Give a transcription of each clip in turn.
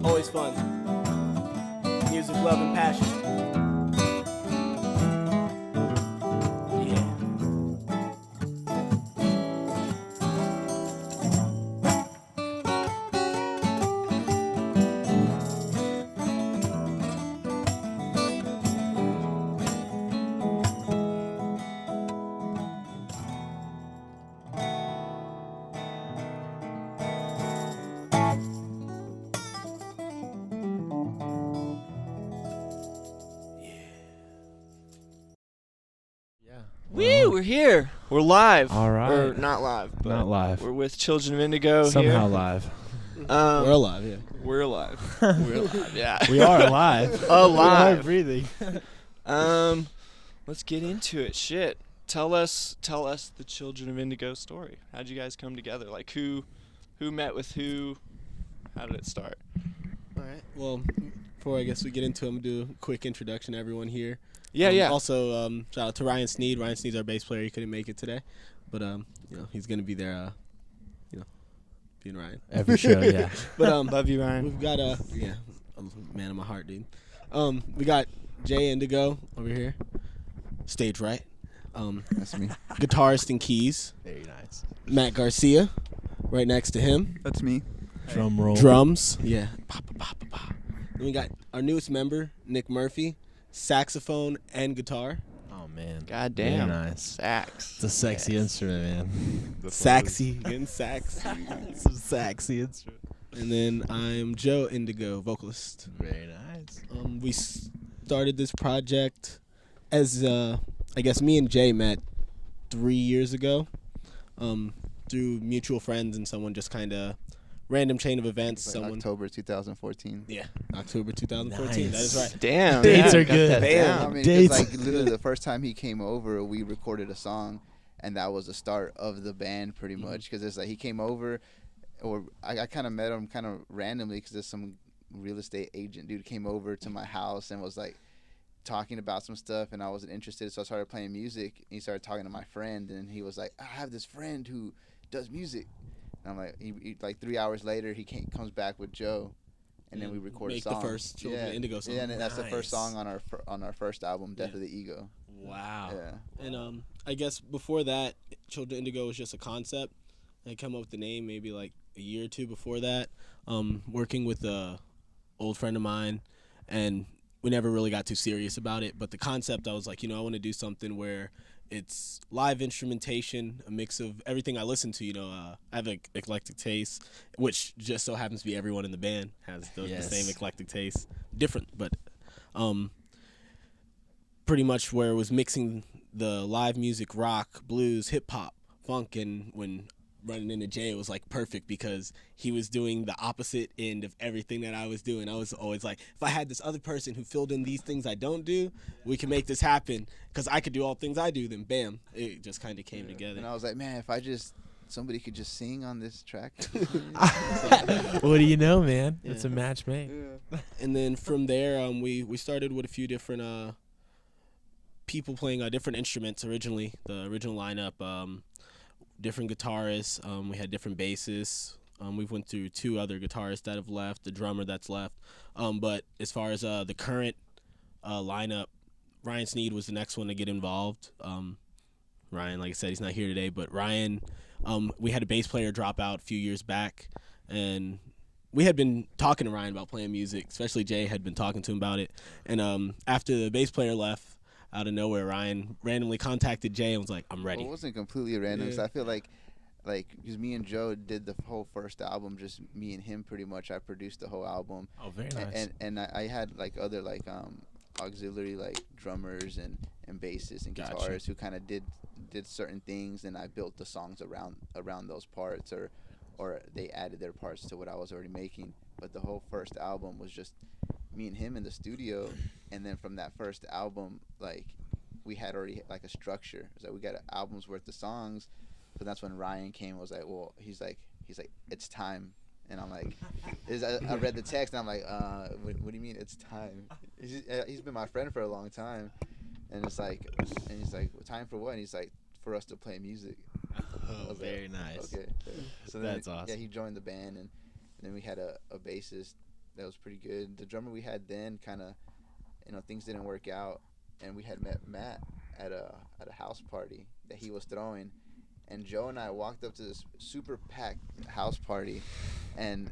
Always fun. Music, love, and passion. Yeah. Woo, we're here. We're live. All right. Or not live. But Not live. We're with Children of Indigo Somehow here. live. We're alive, yeah. We're alive. We're alive, yeah. We are alive. Alive. We are breathing. Let's get into it. Shit. Tell us the Children of Indigo story. How'd you guys come together? Like who met with who? How did it start? All right. Well, before I guess we get into it, I'm going to do a quick introduction to everyone here. Yeah. Also, shout out to Ryan Sneed. Ryan Sneed's our bass player. He couldn't make it today, but he's going to be there, being Ryan. Every show, yeah. But Love you, Ryan. we've got a man of my heart, dude. We got Jay Indigo over here, stage right. That's me. Guitarist and keys. Very nice. Matt Garcia, right next to him. That's me. Drum roll. Drums, yeah. Then we got our newest member, Nick Murphy, saxophone and guitar. Oh, man. God damn. Very nice. Sax. It's a sexy instrument, man. Saxy, getting saxy. It's a sexy instrument. And then I'm Joe Indigo, vocalist. Very nice. We started this project as, I guess me and Jay met 3 years ago through mutual friends and someone just kind of random chain of events. Like Someone October 2014. Yeah, October 2014. Nice. That is right. Damn. Dates yeah, are got good. that Damn. down. I mean, 'cause, Dates. like literally the first time he came over, we recorded a song, and that was the start of the band, pretty much. Because it's like he came over, or I kind of met him kind of randomly because there's some real estate agent dude came over to my house and was like talking about some stuff, and I wasn't interested, so I started playing music. And he started talking to my friend, and he was like, "I have this friend who does music." And I'm like, he like 3 hours later, he comes back with Joe, and then we record a Make song. the first Children of Indigo song. Yeah, and that's the first Nice. song on our first album, Death of the Ego. Wow. Yeah. And I guess before that, Children of Indigo was just a concept. I come up with the name maybe like a year or two before that, working with a old friend of mine, and we never really got too serious about it. But the concept, I was like, I want to do something where it's live instrumentation, a mix of everything I listen to. I have an eclectic taste, which just so happens to be everyone in the band has the Yes. same eclectic taste. Different, but pretty much where it was mixing the live music, rock, blues, hip hop, funk, and when running into Jay, it was like perfect because he was doing the opposite end of everything that I was doing. I was always like, if I had this other person who filled in these things I don't do, we can make this happen because I could do all things I do. Then bam, it just kind of came together. And I was like, man, if somebody could just sing on this track. What do you know, man? Yeah. It's a match made. And then from there, we started with a few different people playing different instruments originally. The original lineup, different guitarists. We had different bassists. We've went through 2 other guitarists that have left, the drummer that's left. But as far as the current lineup, Ryan Sneed was the next one to get involved. Ryan, like I said, he's not here today, but Ryan, we had a bass player drop out a few years back, and we had been talking to Ryan about playing music, especially Jay had been talking to him about it. And after the bass player left, out of nowhere, Ryan randomly contacted Jay and was like, I'm ready. Well, it wasn't completely random. Yeah. So I feel like because me and Joe did the whole first album, just me and him pretty much. I produced the whole album. Oh, very nice. And I had like other like auxiliary like drummers and bassists and Gotcha. guitarists who kind of did certain things, and I built the songs around those parts, or they added their parts to what I was already making. But the whole first album was just me and him in the studio, and then from that first album, like we had already like a structure. It was like we got an album's worth of songs, but that's when Ryan came and was like, well, he's like it's time. And I'm like, I read the text and I'm like, what do you mean it's time? He's been my friend for a long time, and he's like, well, time for what? And he's like, for us to play music. Oh, very nice. Okay. So That's then, awesome. Yeah, he joined the band, and then we had a bassist that was pretty good. The drummer we had then kind of, things didn't work out, and we had met Matt at a house party that he was throwing, and Joe and I walked up to this super packed house party, and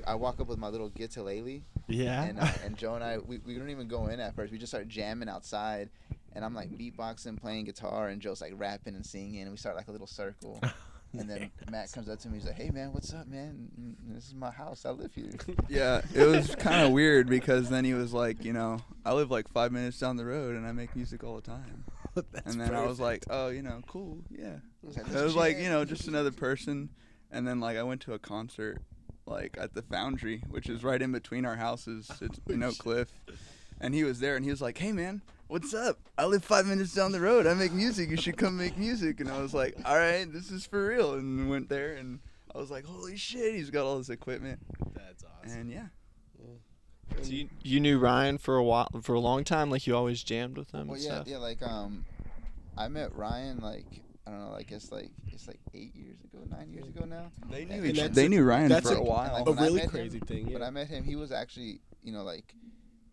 I walk up with my little guitar-lele, Yeah. and Joe and I we don't even go in at first. We just start jamming outside, and I'm like beatboxing, playing guitar, and Joe's like rapping and singing, and we start like a little circle. And then Matt comes up to me. He's like, "Hey man, what's up, man? This is my house. I live here." Yeah, it was kind of weird because then he was like, I live like 5 minutes down the road and I make music all the time. And then I was like, oh, cool, yeah. It was like, just another person. And then like I went to a concert like at the Foundry, which is right in between our houses. It's in Oak Cliff. And he was there and he was like, "Hey man, what's up? I live 5 minutes down the road. I make music. You should come make music." And I was like, all right, this is for real. And went there and I was like, holy shit, he's got all this equipment. That's awesome. And yeah. So you knew Ryan for a long time, like you always jammed with him Well, and yeah, stuff? yeah. Like I met Ryan like I don't know. I guess like it's like 8 years ago, 9 years ago now. They And knew that's they knew Ryan that's for a- a while. like, A when I really met crazy him, thing. Yeah. When I met him, he was actually like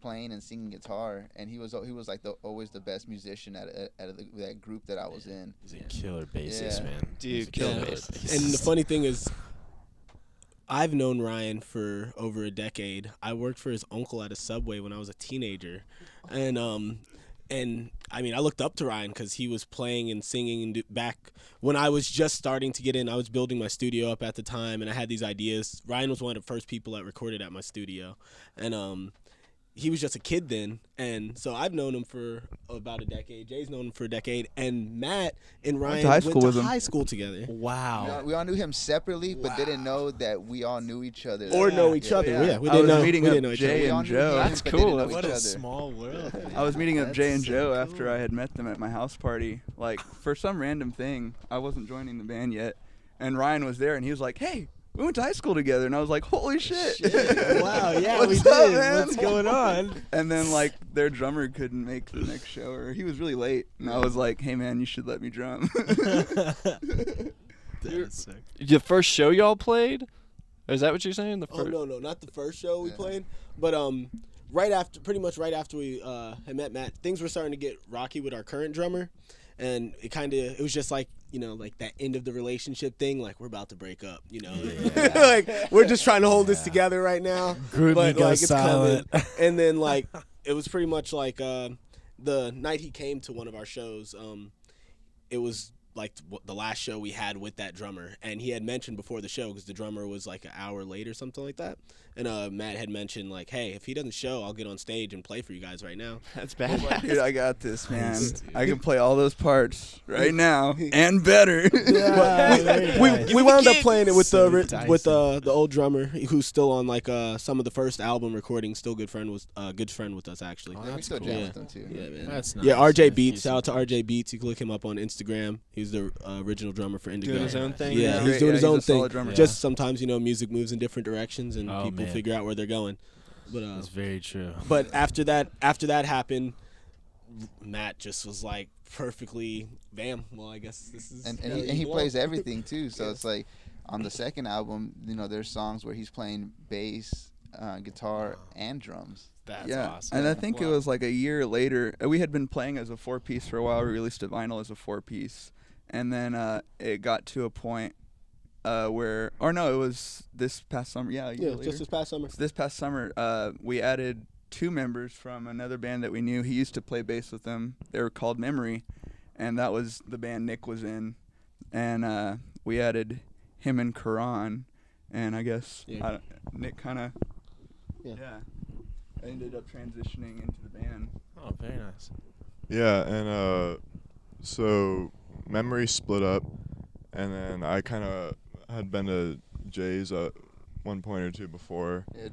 playing and singing guitar, and he was like always the best musician out of that group that I was in. He's a killer bassist, Yeah. man. Dude, He's a killer killer bassist. And the funny thing is, I've known Ryan for over a decade. I worked for his uncle at a Subway when I was a teenager, and I mean, I looked up to Ryan because he was playing and singing and back when I was just starting to get in. I was building my studio up at the time, and I had these ideas. Ryan was one of the first people that recorded at my studio, and he was just a kid then, and so I've known him for about a decade. Jay's known him for a decade, and Matt and Ryan high school went with to him. high school together. Wow. We all knew him separately, but didn't know that we all knew each other. Or know each Yeah. other. Yeah. Yeah, we I didn't was know. meeting we up didn't know each Jay other. We all and knew Joe. him, That's but didn't cool. know What each a other. small world. Man. I was meeting up That's Jay and so Joe cool. after I had met them at my house party. Like, for some random thing, I wasn't joining the band yet. And Ryan was there, and he was like, "Hey, we went to high school together." And I was like, holy shit. Wow, yeah, What's we up, did. man? What's going on? And then, like, their drummer couldn't make the next show, or he was really late. And I was like, "Hey, man, you should let me drum." That's sick. The first show y'all played? Is that what you're saying? The Oh first? no, not the first show we Yeah. played, but pretty much right after we had met Matt, things were starting to get rocky with our current drummer, and it was just like like that end of the relationship thing, like we're about to break up, like we're just trying to hold this together right now, Group but goes like it's silent. coming, and then like it was pretty much like the night he came to one of our shows, it was like the last show we had with that drummer, and he had mentioned before the show, because the drummer was like an hour late or something like that, and Matt had mentioned like, hey, if he doesn't show, I'll get on stage and play for you guys right now. That's bad. Dude, I got this, man. Nice, dude. I can play all those parts right now and better. We wound up playing it with So the old drummer who's still on like some of the first album recordings. Still good friend with us actually. Oh, Yeah, we that's still cool. jam Yeah. with them too. Yeah, man. That's nice. Yeah, RJ man. Beats. He's Shout out to some- RJ Beats. You can look him up on Instagram. He's the original drummer for Indigo. Doing his own thing. Yeah, now? he's doing his Yeah, own he's a solid thing. drummer. Just sometimes music moves in different directions, and Oh, people man. figure out where they're going. But That's very true. But after that happened, Matt just was like perfectly bam. Well, I guess this is And how he, you and he belong. plays everything too. So it's like on the second album, there's songs where he's playing bass, guitar, and drums. That's Yeah, awesome. and I think it Wow. was like a year later. We had been playing as a 4-piece for a while. We released a vinyl as a 4-piece, and then it got to a point where, or no, it was this past summer. Yeah, a year Yeah, later. just this past summer. This past summer, we added 2 members from another band that we knew. He used to play bass with them. They were called Memory, and that was the band Nick was in. And we added him and Karan, and I guess Yeah. Nick kind of, Yeah. ended up transitioning into the band. Oh, very nice. Yeah, and so Memory split up, and then I kind of had been to Jay's at one point or two before. Yeah,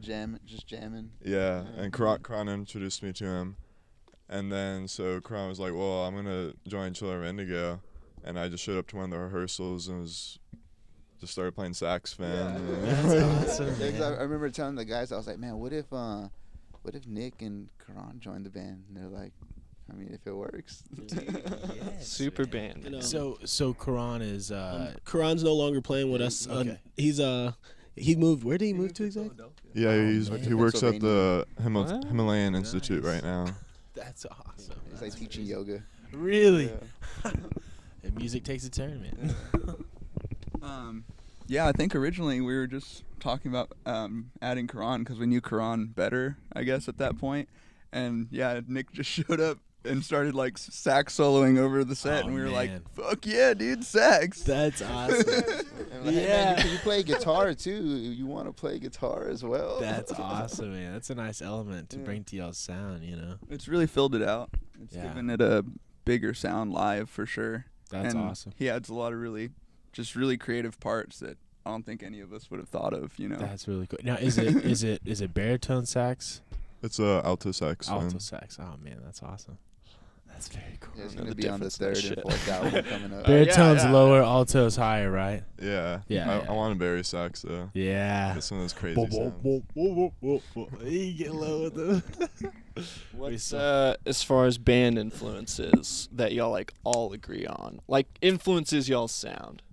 just jamming. Yeah, and Kron introduced me to him, and then so Kron was like, "Well, I'm gonna join Chilldren of Indigo," and I just showed up to one of the rehearsals and just started playing sax, man. That's awesome, Yeah, 'cause I man. remember telling the guys, I was like, man, what if Nick and Karan joined the band? And they're like, I mean, if it works. Super band. And, So Karan is Karan's no longer playing with us. Okay. He's He moved. Where did he move to exactly? Yeah, man. he works at the What? Himalayan Institute Nice. right now. That's awesome. He's like teaching yoga. Really? Yeah. And music takes a turn, man. Yeah, I think originally we were just talking about adding Quran because we knew Quran better, I guess, at that point. And yeah, Nick just showed up and started like sax soloing over the set, Oh, and we were man. like, "Fuck yeah, dude, sax!" That's awesome. And like, hey, man, you play guitar too. You want to play guitar as well? That's awesome, man. That's a nice element to Yeah. bring to y'all's sound, you know. It's really filled it out. It's Yeah. given it a bigger sound live for sure. That's and awesome. He adds a lot of really creative parts that I don't think any of us would have thought of. You know. That's really cool. Now, is it baritone sax? It's a alto saxophone. Alto sax. Oh man, that's awesome. That's very cool. Yeah, it's Know gonna the be on the difference in that third and shit. fourth album coming up. Baritone's yeah. lower, alto's higher, right? Yeah. Yeah, yeah. I want a bari sax though. Yeah. That's some of those crazy sounds. You get low with them. What's as far as band influences that y'all like all agree on? Like influences y'all's sound.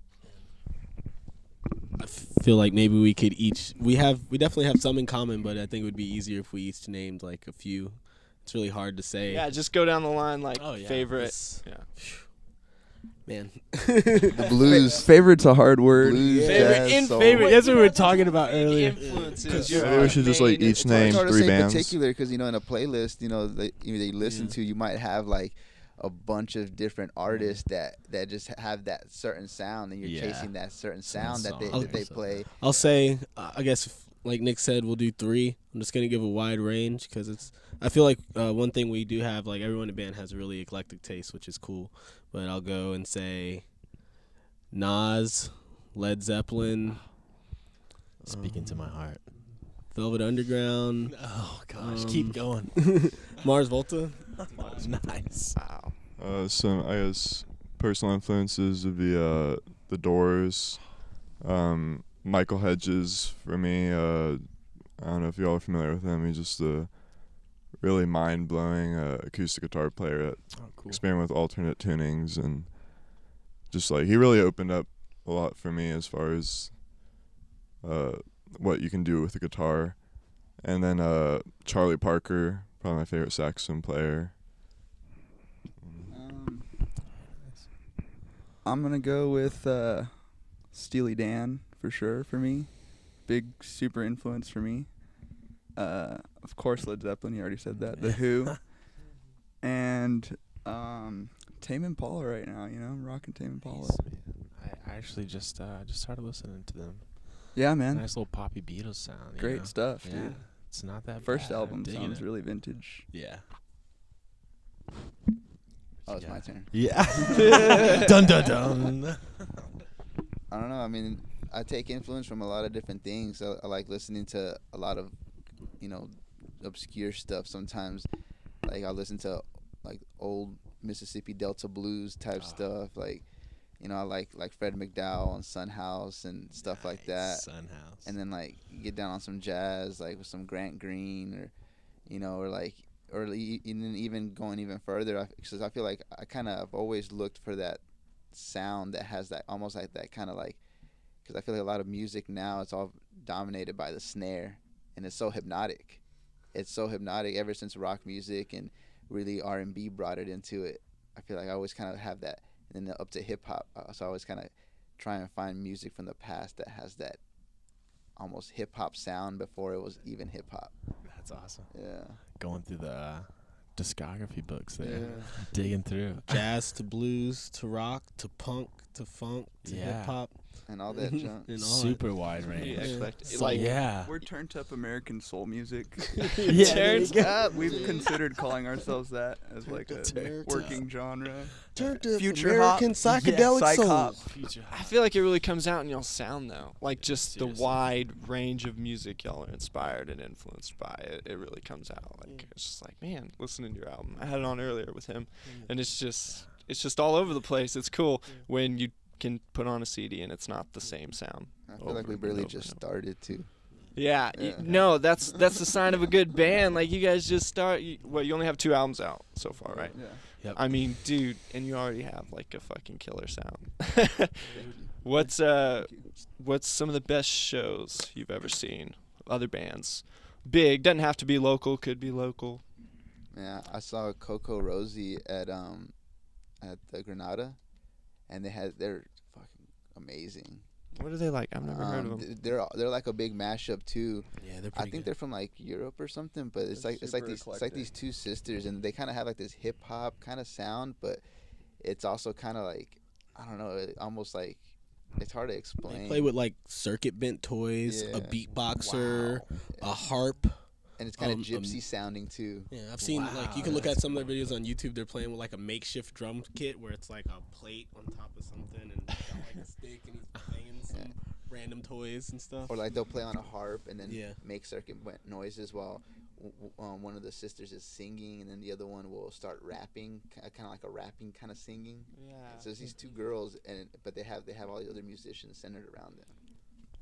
I feel like maybe we could each. We definitely have some in common, but I think it would be easier if we each named like a few. It's really hard to say. Yeah, just go down the line like Oh, yeah. favorite. It's- Yeah. Man. The blues. Favorite's a hard word. Blues, Favorite- jazz, soul. favorite. That's what we were talking about earlier. Influences. Yeah. your Maybe we should just like main- each it's name It's hard to 3 say bands. particular because in a playlist, that you listen Yeah. to, you might have like a bunch of different artists that just have that certain sound, and you're Yeah. chasing that certain Certain sound that they song that they or something. play. I'll say, I guess, like Nick said, we'll do 3. I'm just gonna give a wide range because I feel like one thing we do have, like everyone in the band has a really eclectic taste, which is cool. But I'll go and say Nas, Led Zeppelin, Speaking to my heart. Velvet Underground, Oh gosh, Um, keep going. Mars Volta. Nice. Wow. Some I guess personal influences would be The Doors, Michael Hedges for me. I don't know if y'all are familiar with him. He's just a really mind-blowing acoustic guitar player that Oh, cool. experiment with alternate tunings, and just like he really opened up a lot for me as far as what you can do with the guitar. And then Charlie Parker, probably my favorite saxophone player. I'm gonna go with Steely Dan for sure. For me, big super influence for me. Of course, Led Zeppelin. You already said that. The Who, and Tame Impala right now. I'm rocking Tame Impala. Nice, man. I actually just started listening to them. Yeah, man. Nice little poppy Beatles sound. you Great know? stuff, Yeah, dude. it's not that First bad. I'm album digging sounds it. really vintage. Yeah. Oh, it's Yeah. my turn. Yeah. Dun dun dun. I don't know. I mean, I take influence from a lot of different things. I like listening to a lot of, obscure stuff sometimes. Like I listen to like old Mississippi Delta blues type stuff. Like, I like Fred McDowell and Son House and stuff like that. Son House. And then like get down on some jazz, like with some Grant Green or even going even further. Because I feel like I kind of always looked for that sound that has that almost like that kind of like, because I feel like a lot of music now, it's all dominated by the snare, and it's so hypnotic. It's so hypnotic ever since rock music and really R&B brought it into it. I feel like I always kind of have that, and then up to hip hop. So I always kind of try and find music from the past that has that almost hip hop sound before it was even hip hop. That's awesome. Yeah. Going through the discography books there, Yeah. digging through. Jazz to blues to rock to punk to funk to Yeah. hip hop. And all that junk. And all Super wide range. Yeah, eclectic. So- Like Yeah. We're turned up American soul music. Yeah, turns up. We've considered calling ourselves that as like a Turned working genre. Turned up Future American hop. psychedelic Psych soul. hop. I feel like it really comes out in y'all's sound though. Like just Seriously. the wide range of music y'all are inspired and influenced by. It really comes out. Like it's just like, man, listening to your album. I had it on earlier with him, and it's just all over the place. It's cool when you can put on a CD and it's not the same sound. I feel like we over and barely over just and started too. Yeah, Yeah. no, that's the sign of a good band. Like you guys just start. You only have 2 albums out so far, right? Yeah. Yep. I mean, dude, and you already have like a fucking killer sound. What's some of the best shows you've ever seen? Other bands, big, doesn't have to be local, could be local. Yeah, I saw Coco Rosie at the Granada, and they're fucking amazing. What are they like? I've never heard of them. They're like a big mashup too. Yeah, they're I pretty think good. they're from like Europe or something, but it's like these two sisters, and they kind of have like this hip hop kind of sound, but it's also kind of like, I don't know, almost like, it's hard to explain. They play with like circuit bent toys, a Yeah. beatboxer, Wow. a harp. And it's kind of gypsy sounding too. Yeah, I've seen like you can look at some of their videos on YouTube. They're playing with like a makeshift drum kit where it's like a plate on top of something and got like a stick and he's banging some random toys and stuff. Or like they'll play on a harp and then Yeah. make circuit noises while one of the sisters is singing, and then the other one will start rapping, kind of like a rapping kind of singing. Yeah. So it's these two girls, but they have all the other musicians centered around them.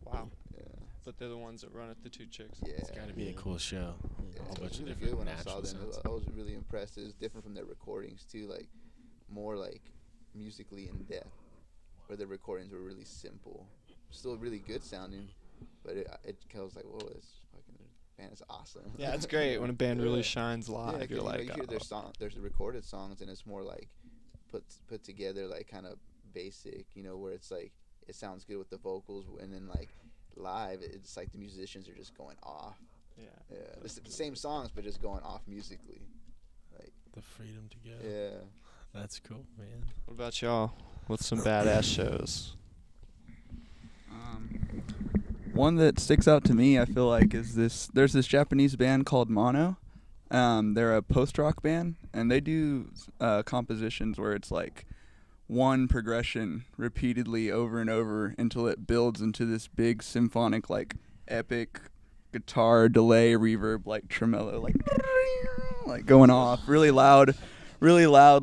Wow. Yeah. But they're the ones that run it, the two chicks. Yeah. It's got to be a cool show. Yeah, A whole it bunch was of really different good when I saw natural them. sounds. I was really impressed. It was different from their recordings too, like more like musically in depth, where their recordings were really simple, still really good sounding, but it was like, whoa, this fucking band is awesome. Yeah, it's great when a band really Yeah. shines live. Yeah, 'cause, You're you know, like, you hear their song, there's the recorded songs, and it's more like put together, like kind of basic, where it's like it sounds good with the vocals, and then like live, it's like the musicians are just going off. yeah. Yeah, it's the same songs, but just going off musically. The freedom to go. Yeah. That's cool, man. What about y'all? What's some badass shows? One that sticks out to me, I feel like, is there's this Japanese band called Mono. They're a post-rock band, and they do compositions where it's like one progression repeatedly over and over until it builds into this big symphonic, like, epic guitar delay reverb, like tremolo, like going off really loud,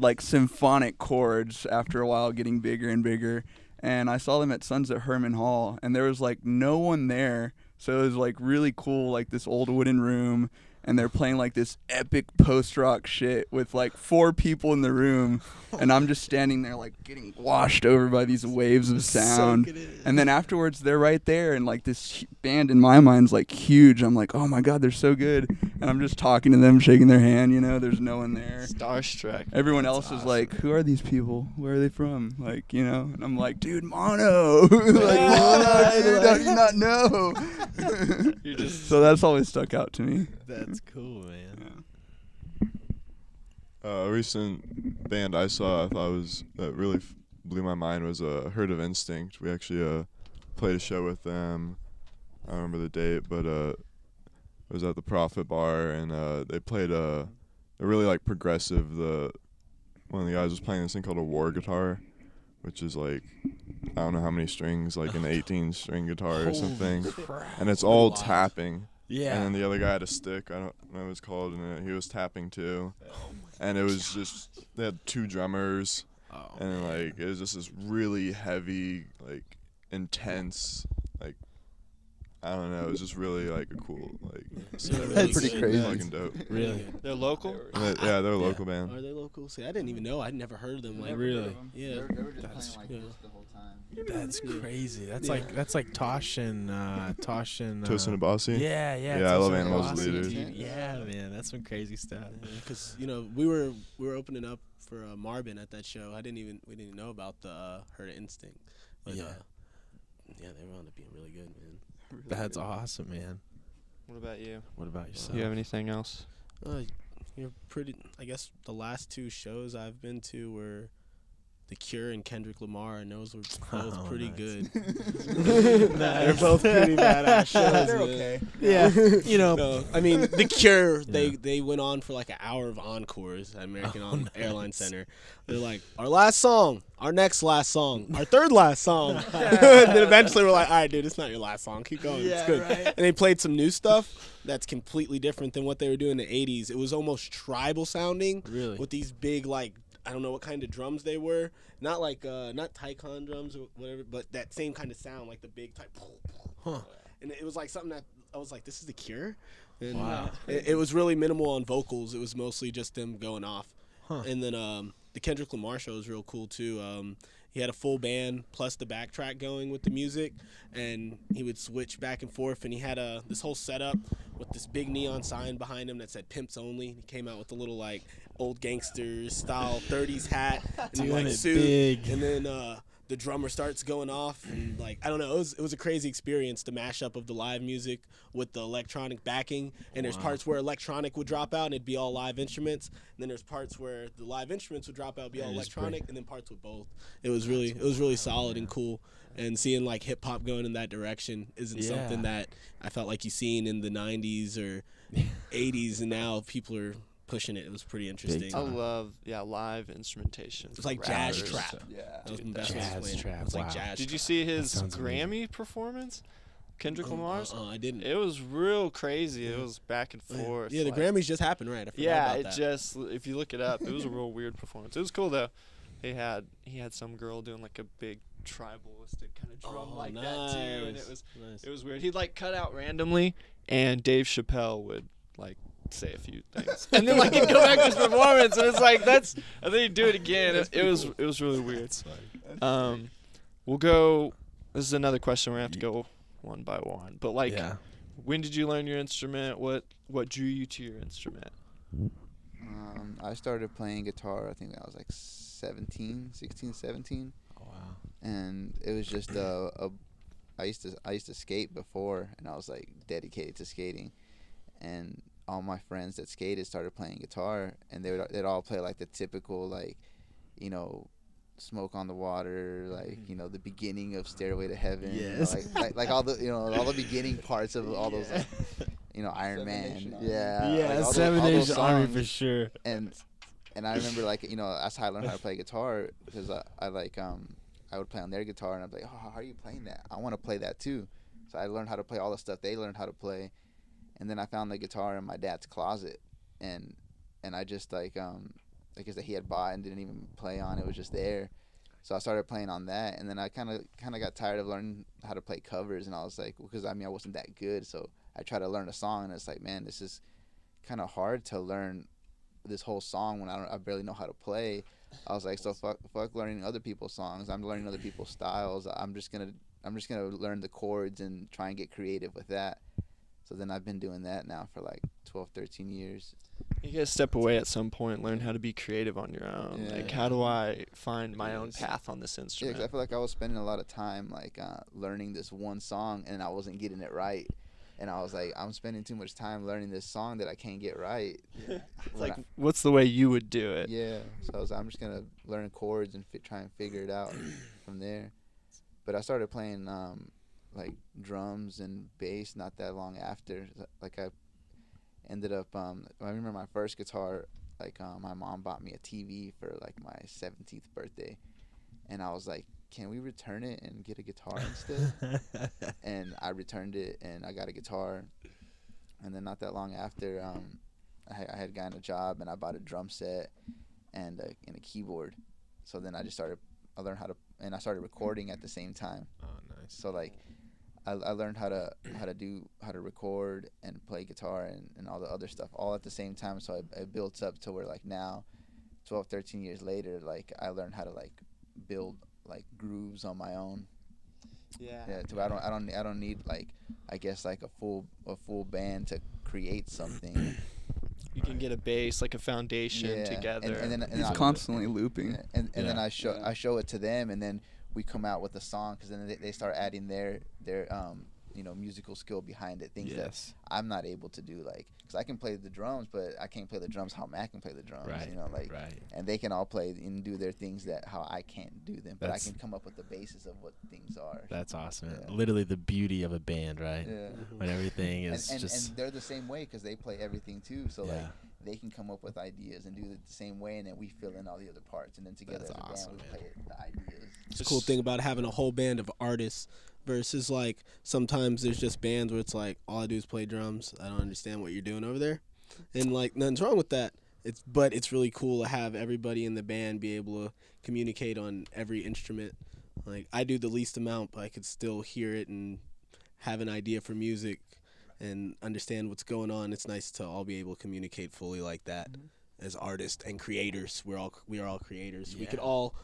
like symphonic chords, after a while getting bigger and bigger. And I saw them at Sons at Herman Hall, and there was like no one there, so it was like really cool, like this old wooden room, and they're playing like this epic post-rock shit with like 4 people in the room, and I'm just standing there like getting washed over by these waves of sound. And then afterwards they're right there, and like this band in my mind's like huge. I'm like, oh my god, they're so good, and I'm just talking to them, shaking their hand, there's no one there. Starstruck. Everyone else is like, who are these people? Where are they from? Like, and I'm like, dude, Mono. Like, Mono, dude, how do you not know? You're just So that's always stuck out to me. That's cool, man. A recent band I saw that really blew my mind was Herd of Instinct. We actually played a show with them. I don't remember the date, but it was at the Profit Bar, and they played a really like progressive. One of the guys was playing this thing called a war guitar, which is like, I don't know how many strings, like an 18-string guitar or something, and it's all tapping. Yeah. And then the other guy had a stick. I don't know what it's called, and he was tapping too. And it was just, they had 2 drummers, and like it was just this really heavy, like intense, like, I don't know. It was just really like a cool, like, That's pretty crazy. fucking dope. Really? they're local. Yeah, they're a local band. Are they local? See, I didn't even know. I'd never heard of them. Like, Really? Yeah. They were just That's playing like cool. this the whole time. That's crazy. That's like Tosh and Toast and Abasi? Yeah. Yeah, I love Tosh and Animals Abasi, Leaders. dude. Yeah, man, that's some crazy stuff. Because we were opening up for Marvin at that show. We didn't even know about the Herd Instinct. But, Yeah. they wound up being really good, man. That's awesome, man. What about you? What about yourself? Do you have anything else? You're pretty. I guess the last 2 shows I've been to were The Cure and Kendrick Lamar, and those were both Oh, pretty nice. good. They're both pretty badass shows. They're man. okay. Yeah, No, I mean The Cure. They went on for like an hour of encores at American Airlines Center. They're like, our last song, our next last song, our third last song. And then eventually we're like, all right, dude, it's not your last song. Keep going. It's good. right. And they played some new stuff that's completely different than what they were doing in the 80s. It was almost tribal sounding. Really? With these big, like, I don't know what kind of drums they were. Not like, not Tycon drums or whatever, but that same kind of sound, like the big type. Huh. And it was like something that I was like, this is The Cure? And Wow. it was really minimal on vocals. It was mostly just them going off. Huh. And then the Kendrick Lamar show was real cool too. he had a full band plus the backtrack going with the music, and he would switch back and forth. And he had this whole setup with this big neon sign behind him that said "Pimps Only." He came out with a little like old gangster style '30s hat and Doing like it suit, big. and then the drummer starts going off, and like I don't know, it was a crazy experience, the mashup of the live music with the electronic backing. And there's parts where electronic would drop out and it'd be all live instruments, and then there's parts where the live instruments would drop out and be all electronic, and then parts with both. It was really solid and cool. And seeing like hip hop going in that direction isn't something that I felt like you seen in the 90s or 80s, and now people are pushing it. It was pretty interesting. I love live instrumentation. It's like jazz trap. Yeah. That was my best way to Jazz explain it. trap, It's like wow. jazz Did you trap. see his sounds Grammy performance? Kendrick Lamar's? I didn't. It was real crazy. It was back and forth. Yeah, the like- Grammys just happened, right? I forgot Yeah, about it that. just, if you look it up, it was a real weird performance. It was cool though. He had some girl doing like a big tribalistic kind of drum like that too, and nice. it was weird. He'd like cut out randomly, and Dave Chappelle would like say a few things, and then like he'd go back to his performance, and it's like and then he'd do it again. It was really weird. We'll go. This is another question. We're gonna have to go one by one, but like, when did you learn your instrument? What drew you to your instrument? I started playing guitar, I think when I was like 16, 17. Oh, wow. And it was just I used to skate before, and I was like dedicated to skating. And all my friends that skated started playing guitar, and they'd all play like the typical, like, you know, Smoke on the Water, like, you know, the beginning of Stairway to Heaven. Yes. You know, like all the, you know, all the beginning parts of all those, like, you know, Iron Man. Yeah. Yeah, like all those- Seven all those Nation Army songs. for sure. And I remember, like, you know, that's how I learned how to play guitar, because I would play on their guitar, and I'd be like, oh, how are you playing that? I want to play that too. So I learned how to play all the stuff they learned how to play. And then I found the guitar in my dad's closet, and I just like I guess that he had bought and didn't even play on. It was just there. So I started playing on that, and then I kind of got tired of learning how to play covers, and I was like, because I mean I wasn't that good, so I tried to learn a song, and it's like, man, this is kind of hard to learn this whole song when I barely know how to play. I was like, so fuck learning other people's songs. I'm learning other people's styles. I'm just gonna learn the chords and try and get creative with that. So then I've been doing that now for like 12, 13 years. You gotta step away at some point, learn how to be creative on your own. Yeah. Like, how do I find my own path on this Yeah, instrument? 'cause I feel like I was spending a lot of time like learning this one song, and I wasn't getting it right. And I was like, I'm spending too much time learning this song that I can't get right. It's When like, what's the way you would do it? Yeah, so I'm just gonna learn chords and try and figure it out from there. But I started playing like drums and bass not that long after. Like I ended up I remember my first guitar, like my mom bought me a TV for like my 17th birthday, and I was like, can we return it and get a guitar instead? And I returned it, and I got a guitar. And then not that long after, I had gotten a job, and I bought a drum set and a keyboard. So then I learned how to, and I started recording at the same time. Oh, nice. So like, I learned how to record and play guitar and all the other stuff all at the same time. So it built up to where like now, 12, 13 years later, like I learned how to like build like grooves on my own. Yeah. To where I don't need like, I guess like a full band to create something. You can get a base, like a foundation together. And then He's I- constantly looping. Yeah, and then I show it to them, and then we come out with a song, because then they start adding their you know, musical skill behind it, things that I'm not able to do, like, because I can play the drums, but I can't play the drums how Matt can play the drums, you know, like, and they can all play and do their things that how I can't do them, but I can come up with the basis of what things are. That's awesome. Yeah. Literally the beauty of a band, right? Yeah. When everything is and just they're the same way, because they play everything too, so like they can come up with ideas and do it the same way, and then we fill in all the other parts, and then together That's as a awesome, band we man. play the ideas. It's a cool thing about having a whole band of artists versus like sometimes there's just bands where it's like all I do is play drums. I don't understand what you're doing over there, and like nothing's wrong with that. But it's really cool to have everybody in the band be able to communicate on every instrument. Like I do the least amount, but I could still hear it and have an idea for music and understand what's going on. It's nice to all be able to communicate fully like that as artists and creators. We are all creators. We can all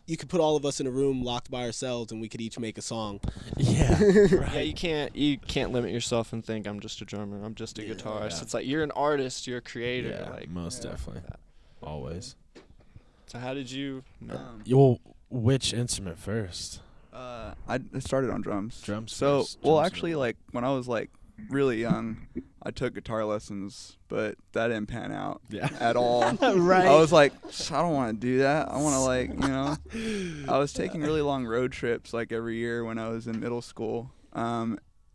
you could put all of us in a room locked by ourselves and we could each make a song. Yeah. Yeah, you can't limit yourself and think I'm just a drummer, I'm just a guitarist. Yeah. It's like you're an artist, you're a creator. Yeah, Like, most definitely. Always. so how did you? Well, which instrument first? I started on drums. Drums So, first. well, Drums actually, were- like when I was like really young, I took guitar lessons, but that didn't pan out Yeah. at all. Right. I was like, I don't want to do that. I want to like, you know. I was taking really long road trips like every year when I was in middle school,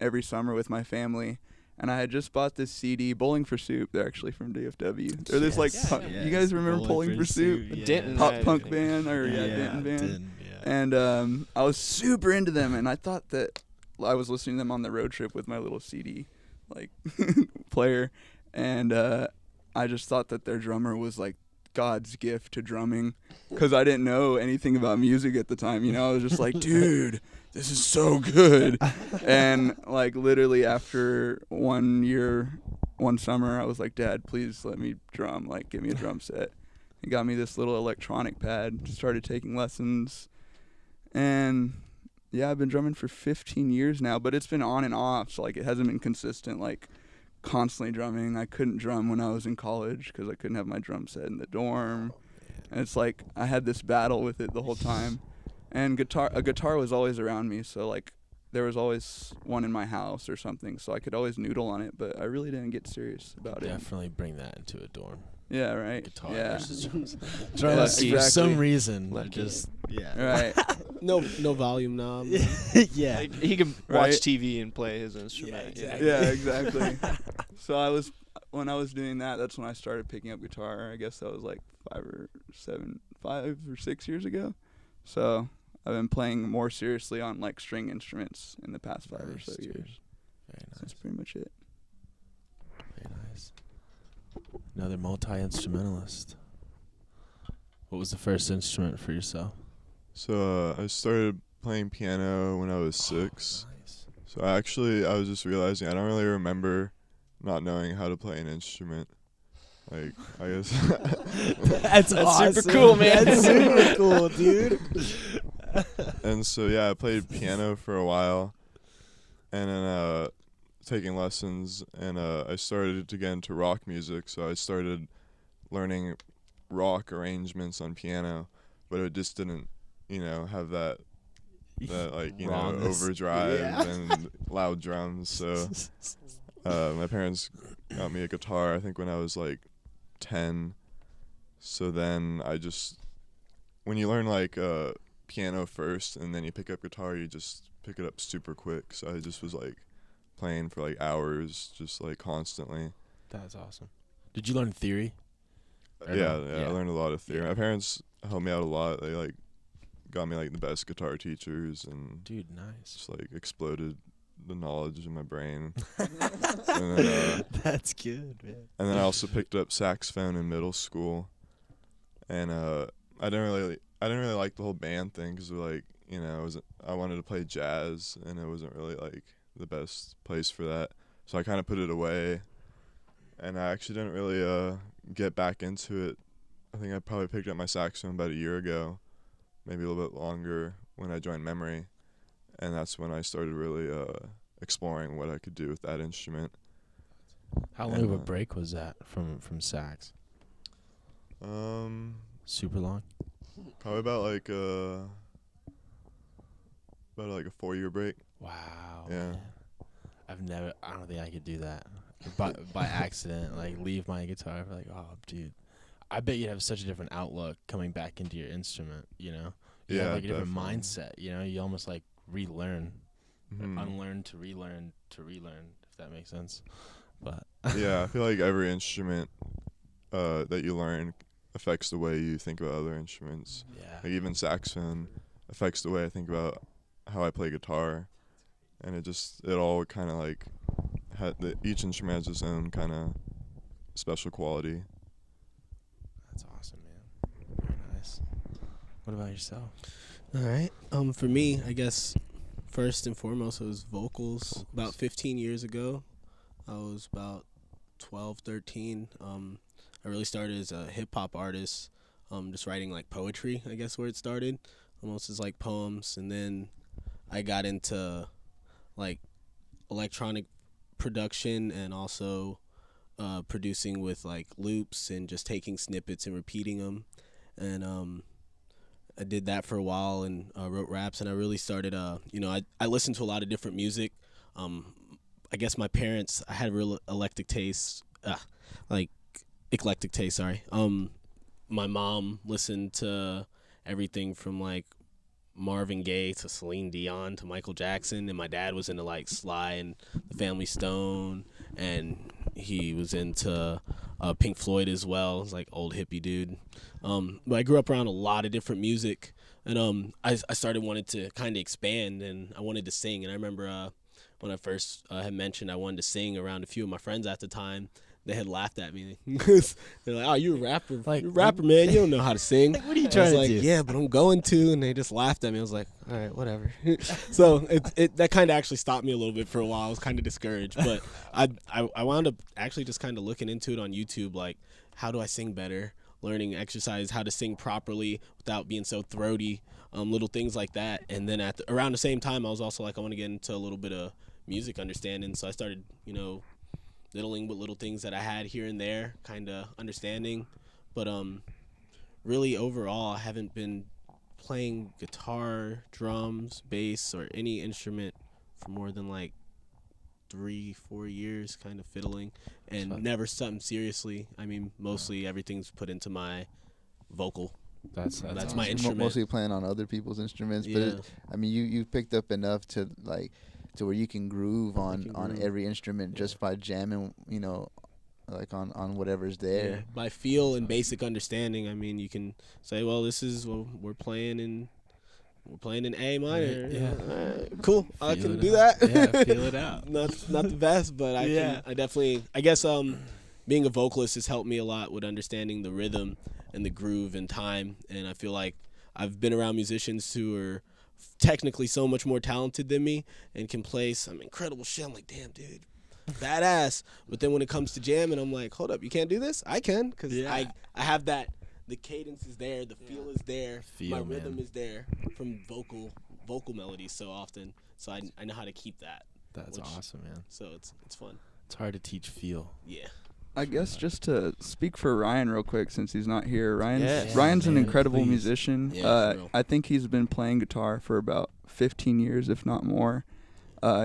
every summer with my family. And I had just bought this CD, Bowling for Soup. They're actually from DFW. They're this like, Yes. punk, Yes. you guys remember Bowling for Soup? Yeah. Denton, Pop right? punk band or Denton band. Denton, yeah. And I was super into them, and I thought that I was listening to them on the road trip with my little CD like player, and I just thought that their drummer was like God's gift to drumming, because I didn't know anything about music at the time. You know, I was just like, dude, this is so good. And like literally after 1 year, one summer, I was like, Dad, please let me drum. Like, give me a drum set. He got me this little electronic pad. Started taking lessons, and yeah, I've been drumming for 15 years now, but it's been on and off, so like it hasn't been consistent, like constantly drumming. I couldn't drum when I was in college because I couldn't have my drum set in the dorm, and it's like I had this battle with it the whole time. And a guitar was always around me, so like there was always one in my house or something, so I could always noodle on it, but I really didn't get serious about it. Definitely bring that into a dorm. Yeah, right. Guitar Yeah. versus drums. Yeah, Drums, for some exactly. reason, Lucky. just yeah. Right. No volume knob. Yeah. Like, he can Right. watch TV and play his instrument. Yeah, exactly. Yeah, exactly. So when I was doing that, that's when I started picking up guitar. I guess that was like 5 or 6 years ago. So I've been playing more seriously on like string instruments in the past 5 or so Nice, dude. years. Very nice. That's pretty much it. Very nice. Another multi-instrumentalist. What was the first instrument for yourself? So I started playing piano when I was 6. Nice. So I was just realizing I don't really remember not knowing how to play an instrument. Like, I guess. That's super cool, man. That's super cool, dude. And so yeah, I played piano for a while, and then taking lessons, and I started to get into rock music. So I started learning rock arrangements on piano, but it just didn't, have that like Rawness. overdrive Yeah. and loud drums. So my parents got me a guitar, I think when I was like 10. So then when you learn like piano first and then you pick up guitar, you just pick it up super quick. So I just was like playing for like hours, just like constantly. That's awesome. Did you learn theory? Or Yeah, no? I learned a lot of theory. Yeah. My parents helped me out a lot. They like got me like the best guitar teachers and Dude, nice. just like exploded the knowledge in my brain. And then, That's good, man. and then I also picked up saxophone in middle school, and I didn't really like the whole band thing because like I wanted to play jazz and it wasn't really like the best place for that, so I kind of put it away, and I actually didn't really get back into it. I think I probably picked up my saxophone about a year ago, maybe a little bit longer, when I joined Memory, and that's when I started really exploring what I could do with that instrument. How long of a break was that from sax? Super long. Probably about like a 4-year break. Wow. Yeah. Man. I don't think I could do that. By accident, like leave my guitar. Like, oh, dude. I bet you'd have such a different outlook coming back into your instrument, You Yeah, have like a different definitely. mindset, You almost like relearn, Mhm. unlearn to relearn, if that makes sense. But Yeah, I feel like every instrument that you learn affects the way you think about other instruments. yeah. Like even saxophone affects the way I think about how I play guitar, and it all kind of like each instrument has its own kind of special quality. That's awesome, man. Very nice. What about yourself? All right. For me, I guess first and foremost, it was vocals. About 15 years ago, I was about 12, 13. I really started as a hip hop artist. just writing like poetry, I guess, where it started, almost as like poems. And then I got into like electronic production and also producing with like loops and just taking snippets and repeating them. And I did that for a while and wrote raps, and I really started, I listened to a lot of different music. I guess my parents, I had real eclectic taste, sorry. My mom listened to everything from like Marvin Gaye to Celine Dion to Michael Jackson, and my dad was into like Sly and the Family Stone, and he was into Pink Floyd as well. He's like old hippie dude. But I grew up around a lot of different music, and I started wanting to kind of expand, and I wanted to sing. And I remember when I first had mentioned I wanted to sing around a few of my friends at the time, they had laughed at me. They're like, "Oh, you're a rapper, Like, you're a rapper, man. You don't know how to sing." Like, what are you I trying was to like, do? "Yeah, but I'm going to," and they just laughed at me. I was like, "All right, whatever." So that kind of actually stopped me a little bit for a while. I was kind of discouraged, but I wound up actually just kind of looking into it on YouTube, like how do I sing better, learning exercise, how to sing properly without being so throaty, little things like that. And then around the same time, I was also like, I want to get into a little bit of music understanding, so I started, diddling with little things that I had here and there, kind of understanding. But really overall, I haven't been playing guitar, drums, bass, or any instrument for more than like 3-4 years, kind of fiddling, and never something seriously. I mean, mostly everything's put into my vocal. That's my awesome. instrument. Mostly playing on other people's instruments, Yeah. but you picked up enough to where you can groove on every instrument just by jamming, like on whatever's there. Yeah. By feel and basic understanding, I mean, you can say, well, we're playing in A minor. Yeah. Cool. I Feel can it do out. that. Yeah, feel it out. not the best, but Yeah. I definitely, I guess being a vocalist has helped me a lot with understanding the rhythm and the groove and time. And I feel like I've been around musicians who are technically so much more talented than me and can play some incredible shit. I'm like, damn, dude, badass. But then when it comes to jamming, I'm like, hold up, you can't do this? I can, because I have that. The cadence is there, the feel is there, my rhythm is there from vocal melodies so often. So I know how to keep that. That's awesome, man. So it's fun. It's hard to teach feel. Yeah. I guess just to speak for Ryan real quick, since he's not here. Yeah, Ryan's an man, incredible please. musician. Yeah, for real. I think he's been playing guitar for about 15 years, if not more.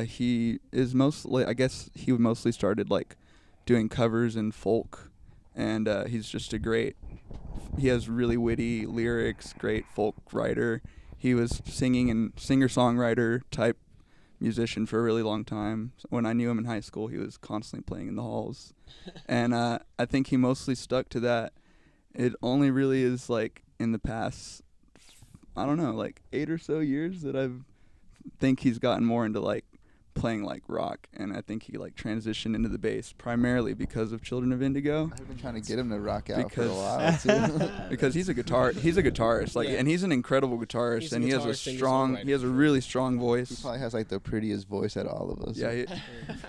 He is mostly, I guess he mostly started like doing covers and folk, and he's just he has really witty lyrics, great folk writer. He was singing and singer-songwriter type musician for a really long time. When I knew him in high school, he was constantly playing in the halls. And I think he mostly stuck to that. It only really is like in the past, I don't know, like 8 or so years that think he's gotten more into like playing like rock, and I think he like transitioned into the bass primarily because of Children of Indigo. I've been trying to get him to rock out for a Because- while too. Because he's a guitarist, like, Yeah. and he's an incredible guitarist, He's a and he has a guitarist, strong, he has a really strong He voice. probably has like the prettiest voice out of all of us. Yeah,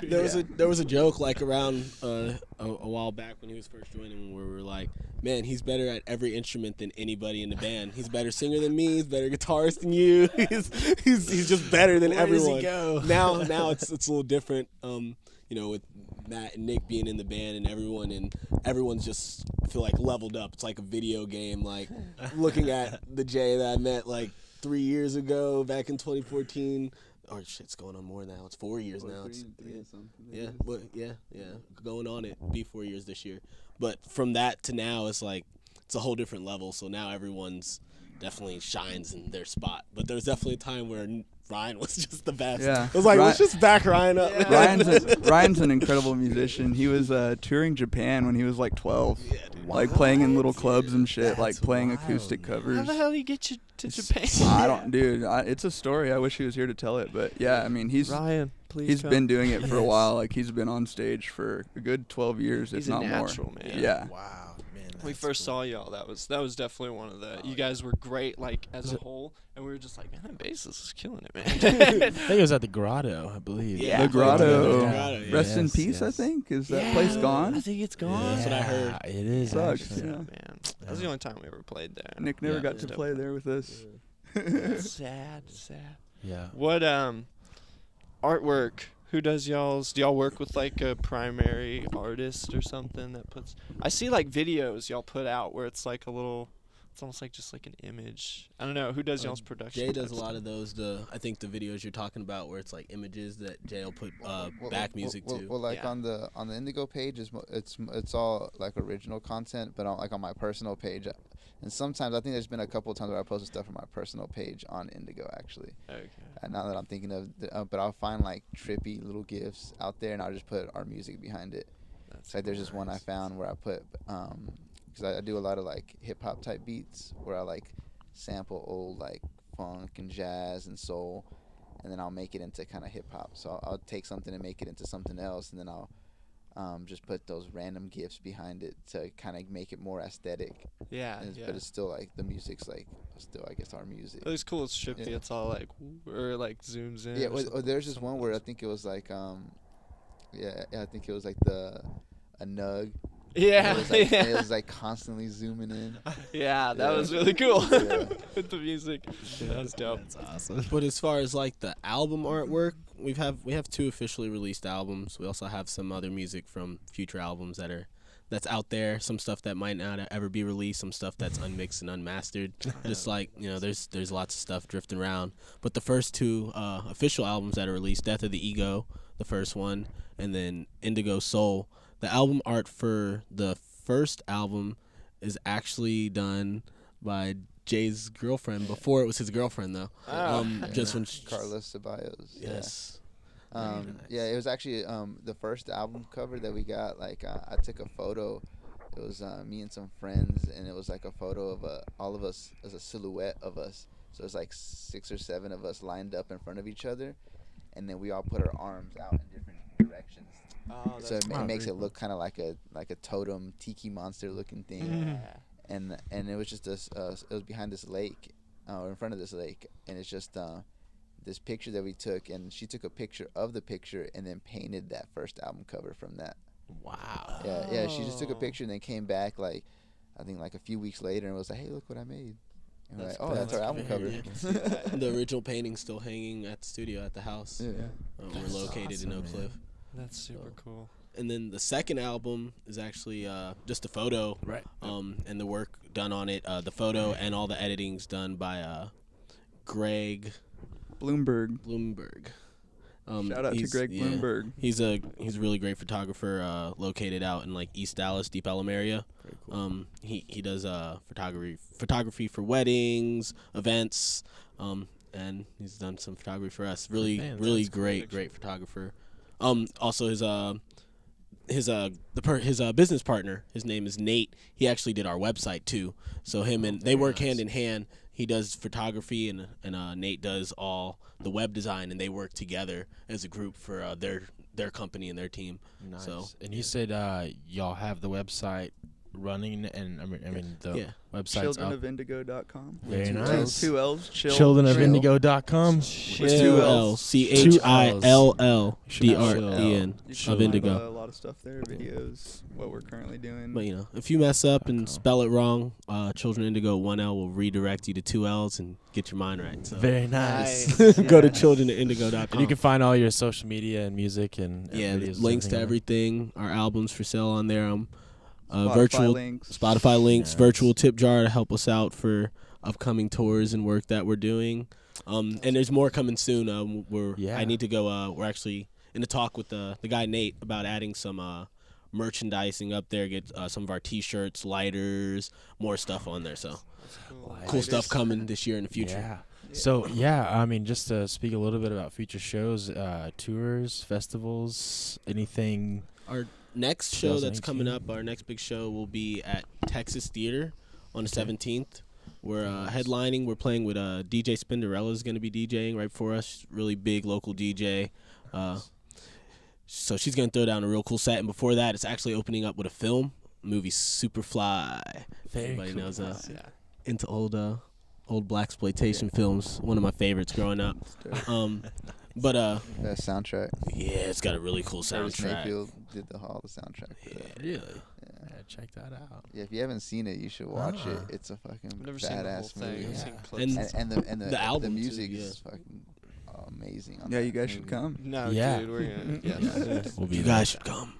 There was a joke like around a while back when he was first joining, where we were like, man, he's better at every instrument than anybody in the band. He's a better singer than me. He's a better guitarist than you. He's just better than Where does he everyone. go? Now it's a little different. With Matt and Nick being in the band and everyone's just, I feel like, leveled up. It's like a video game. Like looking at the Jay that I met like 3 years ago, back in 2014. Oh shit, it's going on more now. It's 4 years now. Going on it. Be 4 years this year. But from that to now, it's like it's a whole different level. So now everyone's definitely shines in their spot. But there's definitely a time where Ryan was just the best. Yeah. I was like, let's just back Ryan up. Ryan's an incredible musician. He was touring Japan when he was like 12, like playing in little clubs and shit, like playing acoustic covers. How the hell did he get you to Japan? I don't, dude. It's a story. I wish he was here to tell it, but yeah, I mean, Ryan, please. he's come. been doing it for a while. Like he's been on stage for a good 12 years, He's if a not natural, more. man. Yeah. Wow, man. We that's first cool. saw y'all. That was definitely one of the. You guys were great, like as a whole, and we were just like, man, that bassist is killing it, man. I think it was at the Grotto, I believe. Yeah. The Grotto. Yeah. Rest in Yes, peace, I yes. think. Is that place gone? I think it's gone. That's what I heard. It is Sucks, actually. yeah. Man. was the only time we ever played there. Nick never Yeah. got to play there with us. Sad. Yeah. What artwork? Who does y'all's? Do y'all work with like a primary artist or something that puts? I see like videos y'all put out where it's like a little. It's almost like just like an image. I don't know. Who does y'all's production? Jay does type a lot stuff? of those. I think the videos you're talking about where it's like images that Jay will put back music to. Well, like Yeah. on the Indigo page it's all like original content, but on my personal page, and sometimes I think there's been a couple of times where I posted stuff on my personal page on Indigo actually. Okay. And now that I'm thinking of, but I'll find like trippy little gifs out there, and I'll just put our music behind it. That's Like there's this one I found where I put because I do a lot of like hip hop type beats where I like sample old like funk and jazz and soul, and then I'll make it into kind of hip hop. So I'll take something and make it into something else, and then I'll just put those random gifts behind it to kind of make it more aesthetic. Yeah. But it's still like the music's like still I guess our music. It's cool. It's trippy. Yeah. It's all like or like zooms in. Yeah, or something. there's this one where I think it was like I think it was like a nug. Yeah. It was like, Yeah. it was like constantly zooming in. Yeah, that Yeah. was really cool Yeah. with the music. That was dope. That's awesome. But as far as like the album artwork, we have 2 officially released albums. We also have some other music from future albums that's out there. Some stuff that might not ever be released. Some stuff that's unmixed and unmastered. Just like there's lots of stuff drifting around. But the first 2 official albums that are released, Death of the Ego, the first one, and then Indigo Soul. The album art for the first album is actually done by Jay's girlfriend. Before it was his girlfriend, though. Oh. Just when Carlos Ceballos. yes. Yeah, it was actually the first album cover that we got. Like I took a photo. It was me and some friends, and it was like a photo of all of us as a silhouette of us. So it's like 6 or 7 of us lined up in front of each other, and then we all put our arms out in different directions. Oh, So it Wow, makes very it look kind of like a totem tiki monster looking thing. And it was just this. It was behind this lake, or in front of this lake, and it's just this picture that we took, and she took a picture of the picture and then painted that first album cover from that. Wow. Yeah, she just took a Oh. picture and then came back like I think like a few weeks later and was like, "Hey, look what I made." And we're That's like, "Oh, cool. that's our album cover." Yeah. The original painting's still hanging at the studio at the house. Yeah. We're That's located in awesome, Oak Cliff. man. That's super cool. And then the second album is actually just a photo, Right. and the work done on it. The photo and all the editing's done by Greg Bloomberg. Bloomberg. Shout out to he's- Greg yeah. Bloomberg. He's a really great photographer, located out in like East Dallas, Deep Ellum area. Very cool. He does photography for weddings, events, and he's done some photography for us. Really Man, really that's cool, great photographer. Also his business partner, his name is Nate. He actually did our website too. So him and they work hand in hand. He does photography and Nate does all the web design, and they work together as a group for their company and their team. Nice. So, and you said y'all have the website running, and I mean the Yeah. website's up. Childrenofindigo.com. Very Two nice. L's. 2 L's. Childrenofindigo.com. Chilldren. CHILLDREN You of can Indigo. find a lot of stuff there, videos, what we're currently doing. But if you mess up and spell it wrong, Children Indigo 1L will redirect you to 2 L's and get your mind right. So Very nice. go to Nice. childrenindigo.com. And you can find all your social media and music and yeah, videos and links to on there. everything. Our albums for sale on there. Spotify Virtual links. Spotify links, Yes. virtual tip jar to help us out for upcoming tours and work that we're doing. And there's more coming soon. Yeah. I need to go. We're actually in a talk with the guy Nate about adding some merchandising up there. Get some of our T-shirts, lighters, more stuff on there. So That's cool. cool stuff coming this year in the future. Yeah. So I mean, just to speak a little bit about future shows, tours, festivals, anything. Our next show that's 2018. coming up, our next big show will be at Texas Theater on the 17th. We're headlining. We're playing with DJ Spinderella is going to be DJing right for us. Really big local DJ. So she's going to throw down a real cool set. And before that, it's actually opening up with a film, movie Superfly. Very Everybody cool. knows Yeah. into old blaxploitation films. One of my favorites growing up. But That soundtrack. yeah, it's got a really cool Curtis soundtrack. Mayfield did all the soundtrack for that. Really? Yeah. gotta check that out. Yeah, if you haven't seen it, you should watch it. It's a fucking I've never seen the whole badass thing. movie. I've seen Yeah. clips. And the album the too, music yeah. is fucking amazing. On Yeah, that you guys should movie. come. No, Yeah. dude, we're gonna. Yeah. We'll be You there. guys should come.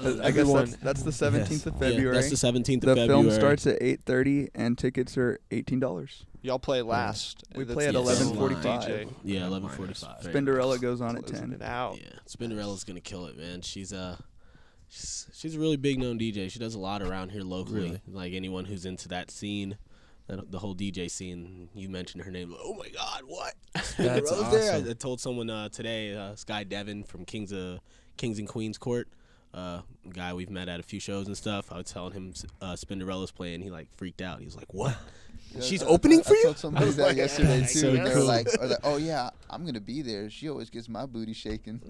I guess Everyone- that's the 17th of February. Yeah, that's the 17th The of February. film starts at 8:30 and tickets are $18. Y'all play last. We That's play at the 11:45. DJ. Yeah, 11:45. Spinderella goes on at Closing 10. it out. Yeah, Spinderella's gonna kill it, man. She's a really big known DJ. She does a lot around here locally. Really? Like anyone who's into that scene, the whole DJ scene. You mentioned her name. Oh my God, what? That's Spinderella's there. awesome. I told someone today. This guy Devin from Kings and Queens Court. Guy we've met at a few shows and stuff. I was telling him Spinderella's playing. He like freaked out. He was like, "What? Yeah, She's I- opening for I you?" told somebody that yesterday too. So and they cool. were like, "Oh yeah, I'm gonna be there. She always gets my booty shaking."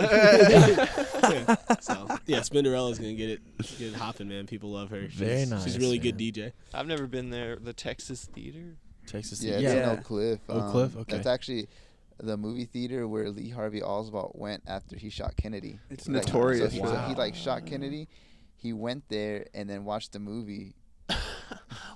So yeah, Spinderella's gonna get it hopping, man. People love her. Very She's nice, a really good man. DJ. I've never been there. The Texas Theater. Texas. Yeah, it's yeah. in Oak Cliff. Oak Cliff? Okay. That's actually the movie theater where Lee Harvey Oswald went after he shot Kennedy. It's Like, notorious. So Wow. he like shot Kennedy. He went there and then watched the movie.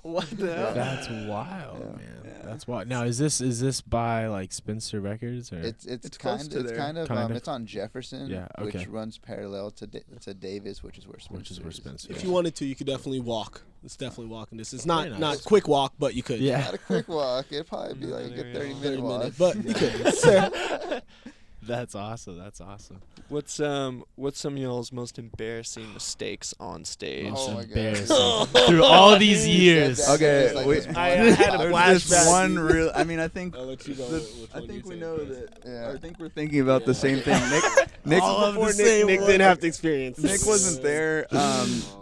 What the hell? That's wild, Yeah. man. Yeah. That's wild. Now, is this by like Spencer Records or? It's It's kind close to there. kind of Kind of. it's on Jefferson, Yeah, okay. which runs parallel to Davis, which is where Spencer Which is where Spencer If is. you wanted to, you could definitely walk. It's definitely walking distance. Very Not nice. quick walk, but you could. Yeah. Not a quick walk. It'd probably be like a Yeah. 30-minute walk. minutes, but you could. That's awesome. That's awesome. What's some of y'all's most embarrassing mistakes on stage? Oh my God. Embarrassing. Through all these years. That- Okay, it's like we- this I had a There's this flashback. one real. I mean, I think. I'll let you go. the- which I one think you we take know first. that. Yeah. I think we're thinking about the same thing. Nick All of Before the same Nick one. didn't have to experience. Nick wasn't there.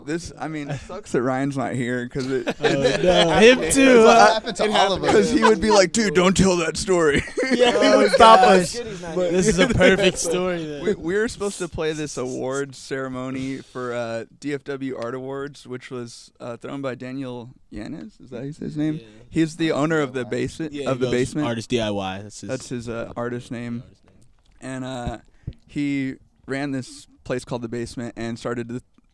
This, I mean, it sucks that Ryan's not here because it. No, him too. It happened to all of us. Because he would be like, dude, don't tell that story. Yeah, he Oh, would stop gosh. us. This is a perfect story. Then. we were supposed to play this awards ceremony for DFW Art Awards, which was thrown by Daniel Yanez. Is that his name? Yeah. He's the owner of the basement. Yeah, of he the goes basement. Artist DIY. That's his artist name. And he ran this place called the Basement and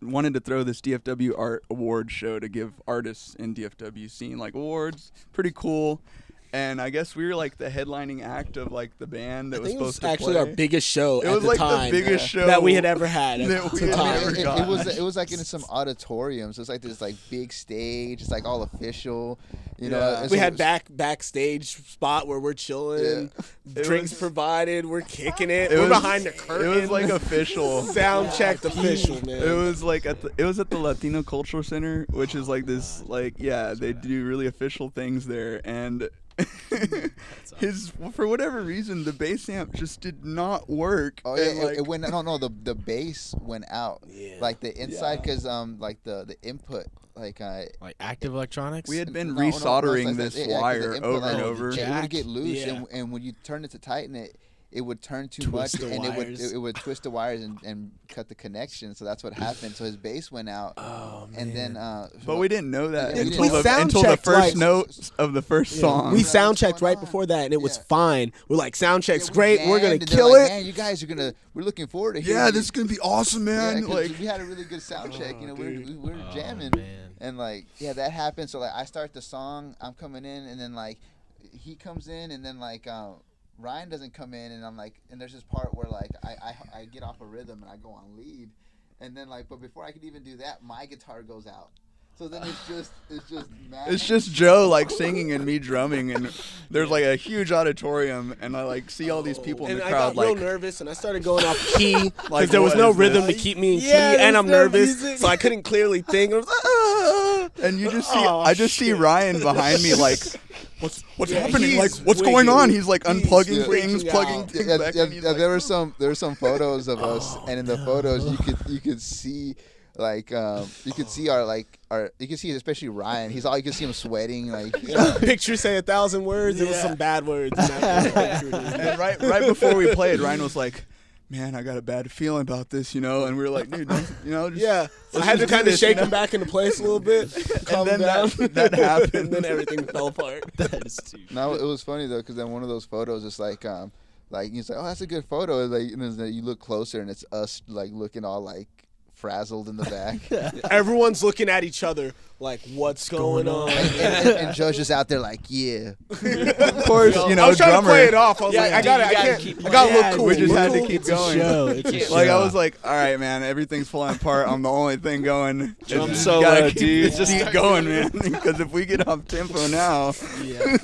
wanted to throw this DFW Art Award show to give artists in DFW scene like awards. Pretty cool. And I guess we were like the headlining act of like the band that I was think it was supposed to actually play. our biggest show It at was the like time the biggest show that we had ever had. that at we the had time. ever got. It was like in some auditorium, so it's like this like big stage. It's like all official, you know. Yeah. and We so had it's- backstage spot where we're chilling, It drinks was- provided, we're kicking it. It We're was- behind the curtain. It was like official. sound checked official, man. It was like at the Latino Cultural Center, which is like this they do really official things there, and for whatever reason the bass amp just did not work. Oh and, yeah, like, it went. No, the bass went out. Yeah. Like the inside, because like the input, like Like active electronics. we had been no, resoldering it's like- this yeah, 'cause the wire input, over like, and over. It would Jack. get loose, Yeah. and when you turn it to tighten it, it would turn too Twist much, the and wires. it would twist the wires and cut the connection. So that's what happened. So his bass went out, Oh man. and then. But we didn't know that Yeah, we until didn't. the We until the sound-checked, first like- notes of the first song. We What's sound checked going right on? before that, and it was Yeah. fine. We're like, sound check's Yeah, great. We're gonna jammed, and they're kill like, it. Man, you guys are gonna. We're looking forward to yeah, hearing this is gonna be awesome, Yeah, man. 'cause Like we had a really good sound check. You know, we were Oh, jamming, man. and like that happened. So like I start the song, I'm coming in, and then like he comes in, and then like Ryan doesn't come in, and I'm like, and there's this part where like I get off a rhythm and I go on lead, and then like but before I could even do that, my guitar goes out. So then it's just mad. it's just Joe like singing and me drumming, and there's like a huge auditorium, and I like see all these people in And the I crowd got real like. nervous, and I started going off key because Like, there was what no is rhythm this? to keep me in key, Yeah, and I'm there's no nervous, music. so I couldn't clearly think. I was like, "Ah." And you just see, Oh, I just see shit. Ryan behind me, like, what's Yeah, happening? he's Like, what's wicked. going on? He's like He's unplugging freaking things, plugging out. things Yeah, back. yeah, and he's yeah, like, there were some photos of us, and in the photos you could see like you could see you could see especially Ryan. You could see him sweating like. Picture say 1,000 words. It was Yeah. some bad words. In that picture, dude. and right before we played, Ryan was like, "Man, I got a bad feeling about this," you know. And we were like, "Dude, just, Yeah, so I had to just do kind of this, shake you know? him back into place a little bit, calm then him down. that happened. and then everything fell apart. That is too. No, it was funny though, because then one of those photos is like he's like, oh, that's a good photo. Like, and then you look closer, and it's us like looking all like frazzled in the back. Everyone's looking at each other like, what's going on? and Joe's just out there like, yeah. Of course, you know, I was trying drummer. to play it off. I was Yeah, like, I dude, got you gotta to keep I got to playing. look cool. We just Look had to cool. keep It's a going. show. It's a Like I show. was like, all right, man, everything's falling apart. I'm the only thing going. Drum Just solo, gotta keep dude. this Just beat start going, doing man. Because if we get off tempo now, You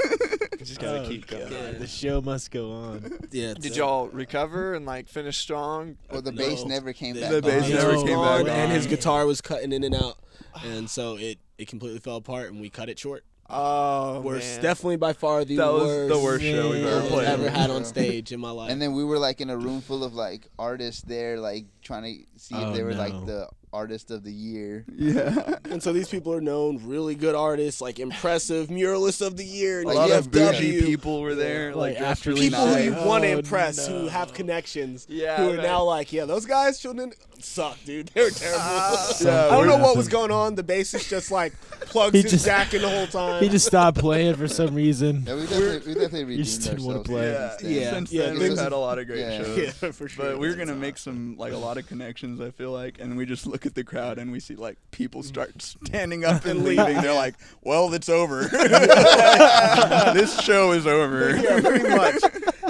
just gotta keep going. God, the show must go on. Yeah, Did y'all recover and like finish strong? Well, the No. bass never came back. The bass on. never was came gone, back and on. his guitar was cutting in and out, and so it completely fell apart, and we cut it short. Oh Worst, man. definitely by far the that was worst. the worst show we've ever I've played. ever had on stage in my life. And then we were like in a room full of like artists there, like trying to see if Oh, they were no. like the artist of the year. Yeah. And so these people are known really good artists, like impressive muralists of the year, A like lot of bougie UFW. people were there, like dressed after really People who nice. you want to Oh, impress, no. who have connections, Yeah, who are man. now like, yeah, those guys shouldn't suck, dude. They were terrible. Yeah, I don't know we're- what was going on. The bassist just like plugs He his just- jack in the whole time. He just stopped playing for some reason. Yeah, we definitely redeemed just didn't wanna ourselves. play. Yeah, since then. Yeah. Since Yeah, then, things- we've had a lot of great Yeah. shows. yeah, for sure. But we're gonna make some like a lot of connections. I feel like, and we just look at the crowd and we see like people start standing up and leaving. They're like, "Well, it's over. This show is over." Yeah, pretty much.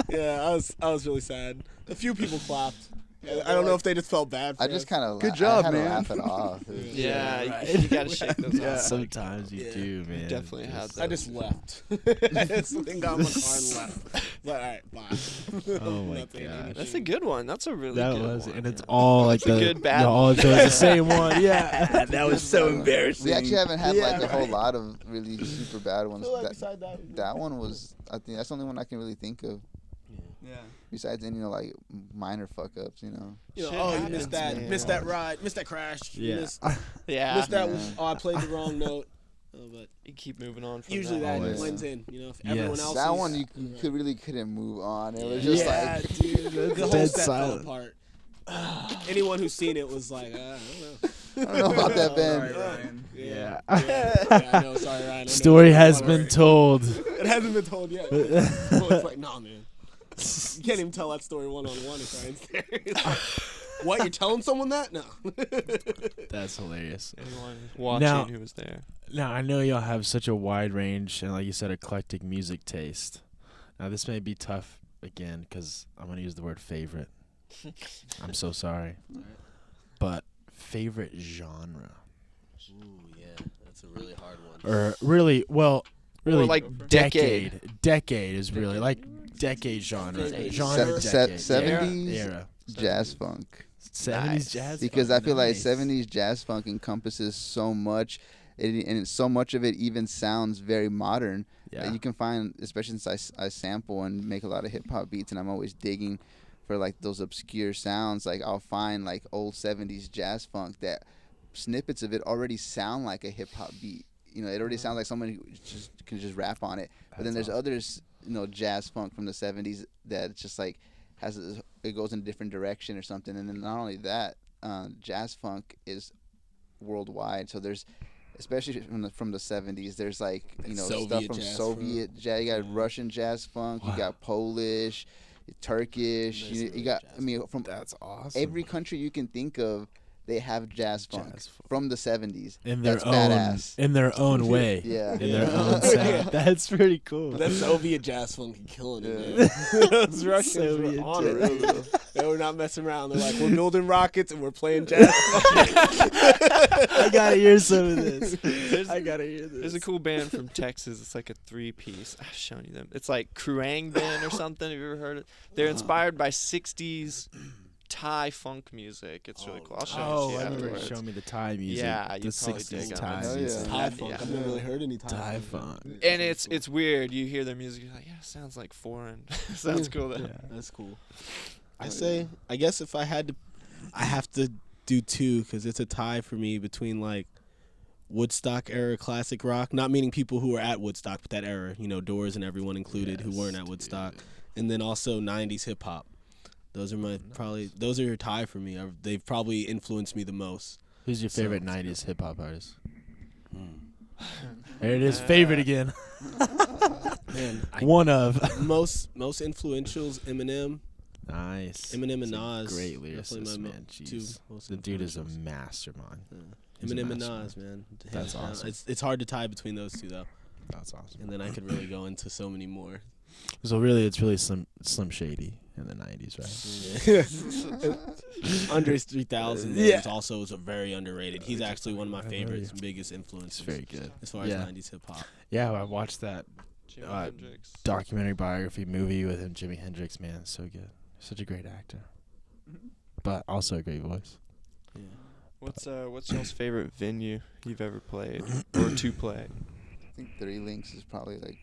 Yeah, I was really sad. A few people clapped. I don't know if they just felt bad. For I just us. kind of Good job, I had man. to laugh it off. Yeah, right. you gotta shake those Yeah. off. Sometimes you Yeah. do, man. Definitely had I that. just left. I just got in my car and left. Like, all right, bye. Oh my Nothing, gosh. anything. That's a good one. That's a really That good was, one. and it's all like That's a the good bad y'all all one. chose the same one. Yeah, that was so embarrassing. We actually haven't had Yeah, like a whole right. lot of really super bad ones. I feel like That, beside that, that one was, I think that's the only one I can really think of. Yeah. Besides any, like minor fuck ups, you know, Shit oh, you happens, missed that, man. missed that ride, missed that crash, you Yeah. missed, Yeah. missed that. Yeah. Oh, I played the wrong note. But You keep moving on from usually that. that Always. blends in. You know, if Yes. everyone else. That is, one you really couldn't move on. It was just yeah, like, dude, the whole dead set fell silent. apart. Anyone who's seen it was like, I don't know. I don't know about that band. Right, Ryan. Yeah, yeah, I know. Sorry, Ryan. I know. Story has Don't been worry. told. It hasn't been told yet. It's like, nah, man. You can't even tell that story one-on-one if Ryan's there. He's like, what, you're telling someone that? No. That's hilarious. Anyone watching Now- who was there. Now I know y'all have such a wide range and, like you said, eclectic music taste. Now this may be tough again because I'm gonna use the word favorite. I'm so sorry, but favorite genre Ooh, yeah. That's a really hard one. or really like decade. Decade is really like decade genre. Decade. Genre Se- decade. 70s era. jazz funk. 70s Nice. jazz. Because funk, I feel like nice. 70s jazz funk encompasses so much, and so much of it even sounds very modern. Yeah. You can find, especially since I sample and make a lot of hip hop beats, and I'm always digging for like those obscure sounds. Like I'll find like old 70s jazz funk that snippets of it already sound like a hip hop beat. You know, it already sounds like someone who can just rap on it. But then there's others, jazz funk from the 70s that it's just like it goes in a different direction or something. And then not only that, jazz funk is worldwide. So there's, especially from the 70s, there's like Soviet stuff from jazz Soviet jazz. You got Russian jazz funk. Wow. You got Polish, Turkish. You got jazz from That's awesome. every country you can think of. They have jazz funk Jazz funk. from the 70s. in their That's own badass. in their own way. Yeah. In their Yeah. own sound. That's pretty cool. That Soviet jazz funk is killing it, Yeah. man. Those Russians Soviet were on it. jazz. Really. They were not messing around. They're like, we're building rockets and we're playing jazz. I gotta hear some of this. I gotta hear this. There's a cool band from Texas. It's like a 3-piece. I've shown you them. It's like Kruang Band or something. Have you ever heard it? They're inspired by 60s Thai funk music. It's really cool. I'll show Oh, you I remember afterwards. you showing me the Thai music. Yeah, the you'd probably 60s dig 'em. Thai Hell music. yeah. Thai funk. Yeah. I've never really heard any Thai, Thai funk. funk. And it's weird. You hear their music, you're like, yeah, it sounds like foreign. Sounds cool though. Yeah. That's cool. I guess if I had to, I have to do two because it's a tie for me between like Woodstock era classic rock, not meaning people who were at Woodstock, but that era, Doors and everyone included who weren't at Woodstock, and then also 90s hip hop. Those are those are your tie for me. They've probably influenced me the most. Who's your favorite So- 90s hip hop artist? There it is, favorite again. Man, One of. most influential is Eminem, Nice. Eminem and He's a Nas. great definitely lyricist, my man. two Jeez. most The dude is a influentials. mastermind. He's a Eminem and mastermind. Nas, man. That's Hands down. awesome. It's hard to tie between those two though, That's awesome. and then I could really go into so many more. So really, it's really Slim Shady in the 90s, right? Andre's 3000 Yeah. also is a very underrated. He's actually one of my favorites, biggest influences. It's very good. as far as Yeah. 90s hip hop. Yeah, I watched that Jimi Uh, Hendrix. documentary biography movie with him, Jimi Hendrix. Man, it's so good. Such a great actor, but also a great voice. Yeah. What's y'all's favorite venue you've ever played or to play? I think Three Links is probably like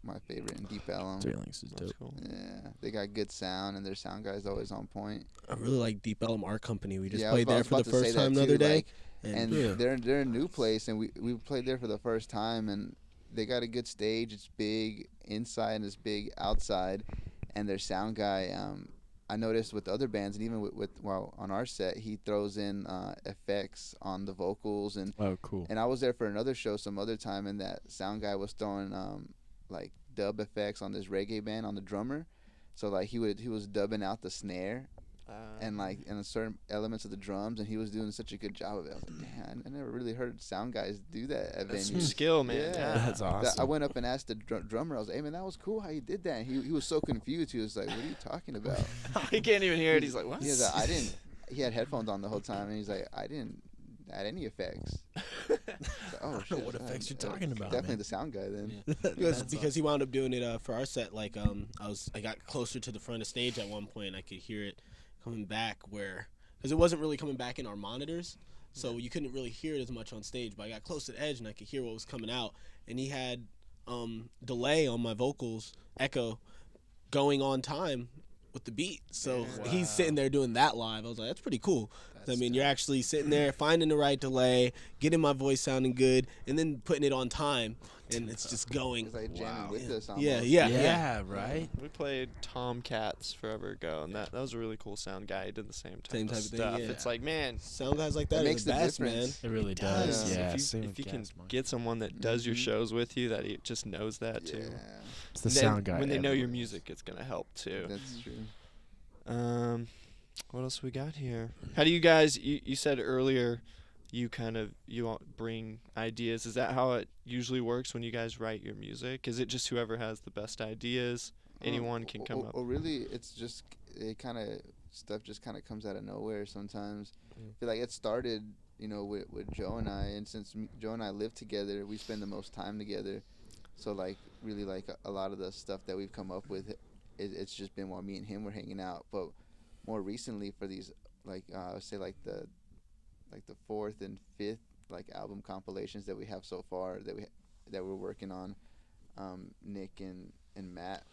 my favorite in Deep Ellum. Three Links is That's dope. cool. Yeah, they got good sound and their sound guy's always on point. I really like Deep Ellum Art Company. We just Yeah, I played was there for about the to say first that time the too, other day. like, And Yeah. they're a new place, and we played there for the first time, and they got a good stage. It's big inside and it's big outside, and their sound guy. I noticed with the other bands, and even with on our set, he throws in effects on the vocals, and Oh, cool. I was there for another show some other time, and that sound guy was throwing like dub effects on this reggae band on the drummer, so like he was dubbing out the snare and like and certain elements of the drums, and he was doing such a good job of it. I was like, man, I never really heard sound guys do that at That's some venues. skill, man. Yeah. Yeah. That's awesome. I went up and asked the drummer. I was like, "Hey man, that was cool how you did that." And he was so confused. He was like, "What are you talking about?" He can't even hear it. He's like, what? He was like, "I didn't." He had headphones on the whole time, and he's like, "I didn't add any effects." Like, oh shit! what effects you're talking about, Definitely man. the sound guy then. because he wound up doing it for our set. Like I got closer to the front of stage at one point. And I could hear it coming back because it wasn't really coming back in our monitors, so you couldn't really hear it as much on stage. But I got close to the edge and I could hear what was coming out. And he had delay on my vocals, echo, going on time with the beat. So he's sitting there doing that live. I was like, that's pretty cool. I mean, you're actually sitting there finding the right delay, getting my voice sounding good, and then putting it on time, and it's just going. It's like jamming with this. Yeah, almost. yeah. Right. We played Tomcats forever ago, and that was a really cool sound guy. He did the same type Same of type of thing, stuff. yeah. It's like, man, Sound guys like that It are makes the the best, difference. It really does. does. Yeah. if same you with can Gas Mark. get someone that does your shows with you, that he just knows that too. Yeah, It's the Then sound guy. when they know your everywhere. music, it's gonna help too. that's true. What else we got here? How do you guys? You said earlier, you bring ideas. Is that how it usually works when you guys write your music? Is it just whoever has the best ideas? Anyone can come up. Or really, it's just stuff just kind of comes out of nowhere sometimes. I feel like it started, with Joe and I, and since Joe and I live together, we spend the most time together. So like really like a lot of the stuff that we've come up with, it's just been while me and him were hanging out. But more recently for these I would say like the fourth and fifth like album compilations that we have so far that we're working on, Nick and Matt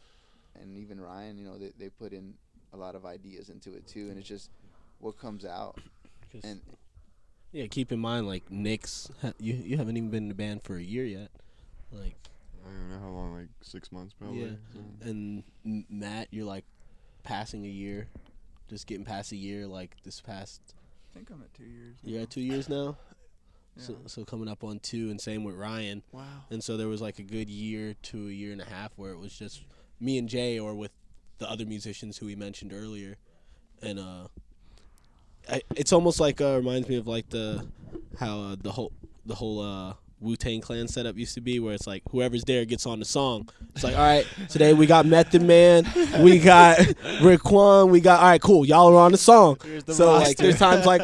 and even Ryan, they put in a lot of ideas into it too, and it's just what comes out. And Yeah, keep in mind, like, Nick's, you haven't even been in the band for a year yet. Like, I don't know how long, like 6 months probably. yeah. So. And Matt, you're, like, passing a year, just getting past a year, like, this past, I think I'm at 2 years. you're at 2 years now? Yeah. So coming up on 2, and same with Ryan. Wow. And so there was, like, a good year to a year and a half where it was just me and Jay, or with the other musicians who we mentioned earlier. And, it's almost like reminds me of like how the whole Wu-Tang Clan setup used to be, where it's like whoever's there gets on the song. It's like, all right, today we got Method Man, we got Raekwon, we got, all right, cool, y'all are on the song. So like there's times like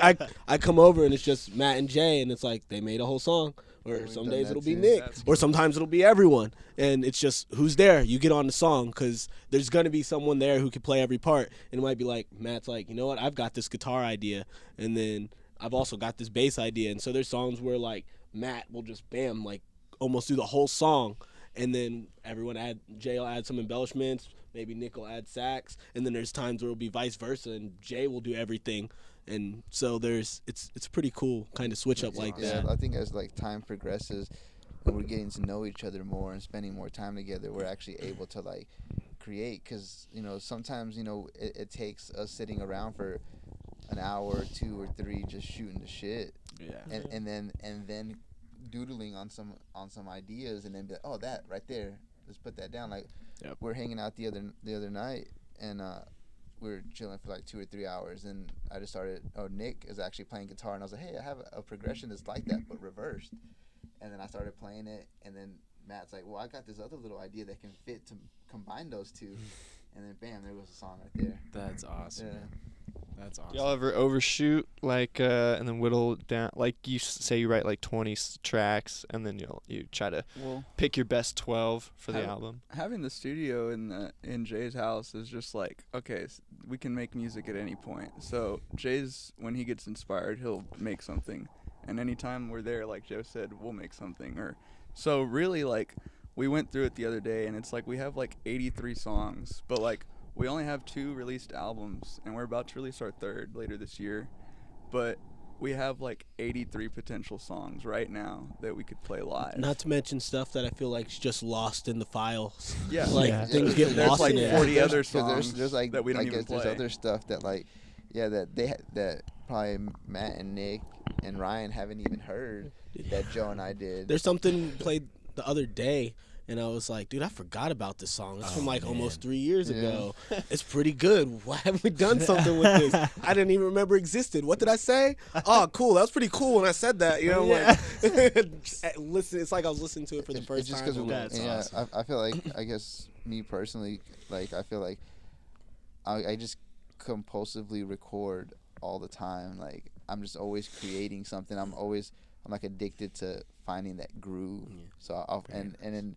I come over and it's just Matt and Jay, and it's like they made a whole song. Or we've some done days that it'll be too. Nick, That's or sometimes it'll be everyone, and it's just who's there. You get on the song because there's gonna be someone there who can play every part, and it might be like Matt's like, you know what, I've got this guitar idea, and then I've also got this bass idea, and so there's songs where like Matt will just bam like almost do the whole song, and then Jay will add some embellishments, maybe Nick will add sax, and then there's times where it'll be vice versa, and Jay will do everything. And so it's pretty cool kind of switch up like Yeah, that. I think as like time progresses and we're getting to know each other more and spending more time together, we're actually able to like create, because sometimes it takes us sitting around for an hour or 2 or 3 just shooting the shit, and then doodling on some ideas, and then be like, oh, that right there, let's put that down. Like we're hanging out the other night, and we were chilling for like 2 or 3 hours, and I just started. Oh, Nick is actually playing guitar, and I was like, hey, I have a progression that's like that but reversed. And then I started playing it, and then Matt's like, well, I got this other little idea that can fit to combine those two, and then bam, there was a song right there. That's awesome. Yeah. Man. That's awesome. Y'all ever overshoot and then whittle down, like you say you write like 20 tracks and then you try to pick your best 12 for the album? Having the studio in Jay's house is just like, okay, we can make music at any point. So Jay's, when he gets inspired, he'll make something, and anytime we're there, like Joe said, we'll make something. So really, like, we went through it the other day, and it's like we have like 83 songs, but like we only have 2 released albums, and we're about to release our 3rd later this year. But we have like 83 potential songs right now that we could play live. Not to mention stuff that I feel like is just lost in the files. Yeah. Like things get There's lost like in it. 40 other Because songs there's like that we don't I even guess play. there's other stuff that like, yeah, that probably Matt and Nick and Ryan haven't even heard that Joe and I did. There's something played the other day, and I was like, dude, I forgot about this song. It's from like almost 3 years ago. It's pretty good. Why haven't we done something with this? I didn't even remember existed. What did I say? Oh, cool. That was pretty cool when I said that. You know, like, listen. It's like I was listening to it for the first just time. because I feel like, I guess me personally, like I feel like I just compulsively record all the time. Like I'm just always creating something. I'm like addicted to finding that groove. So I'll and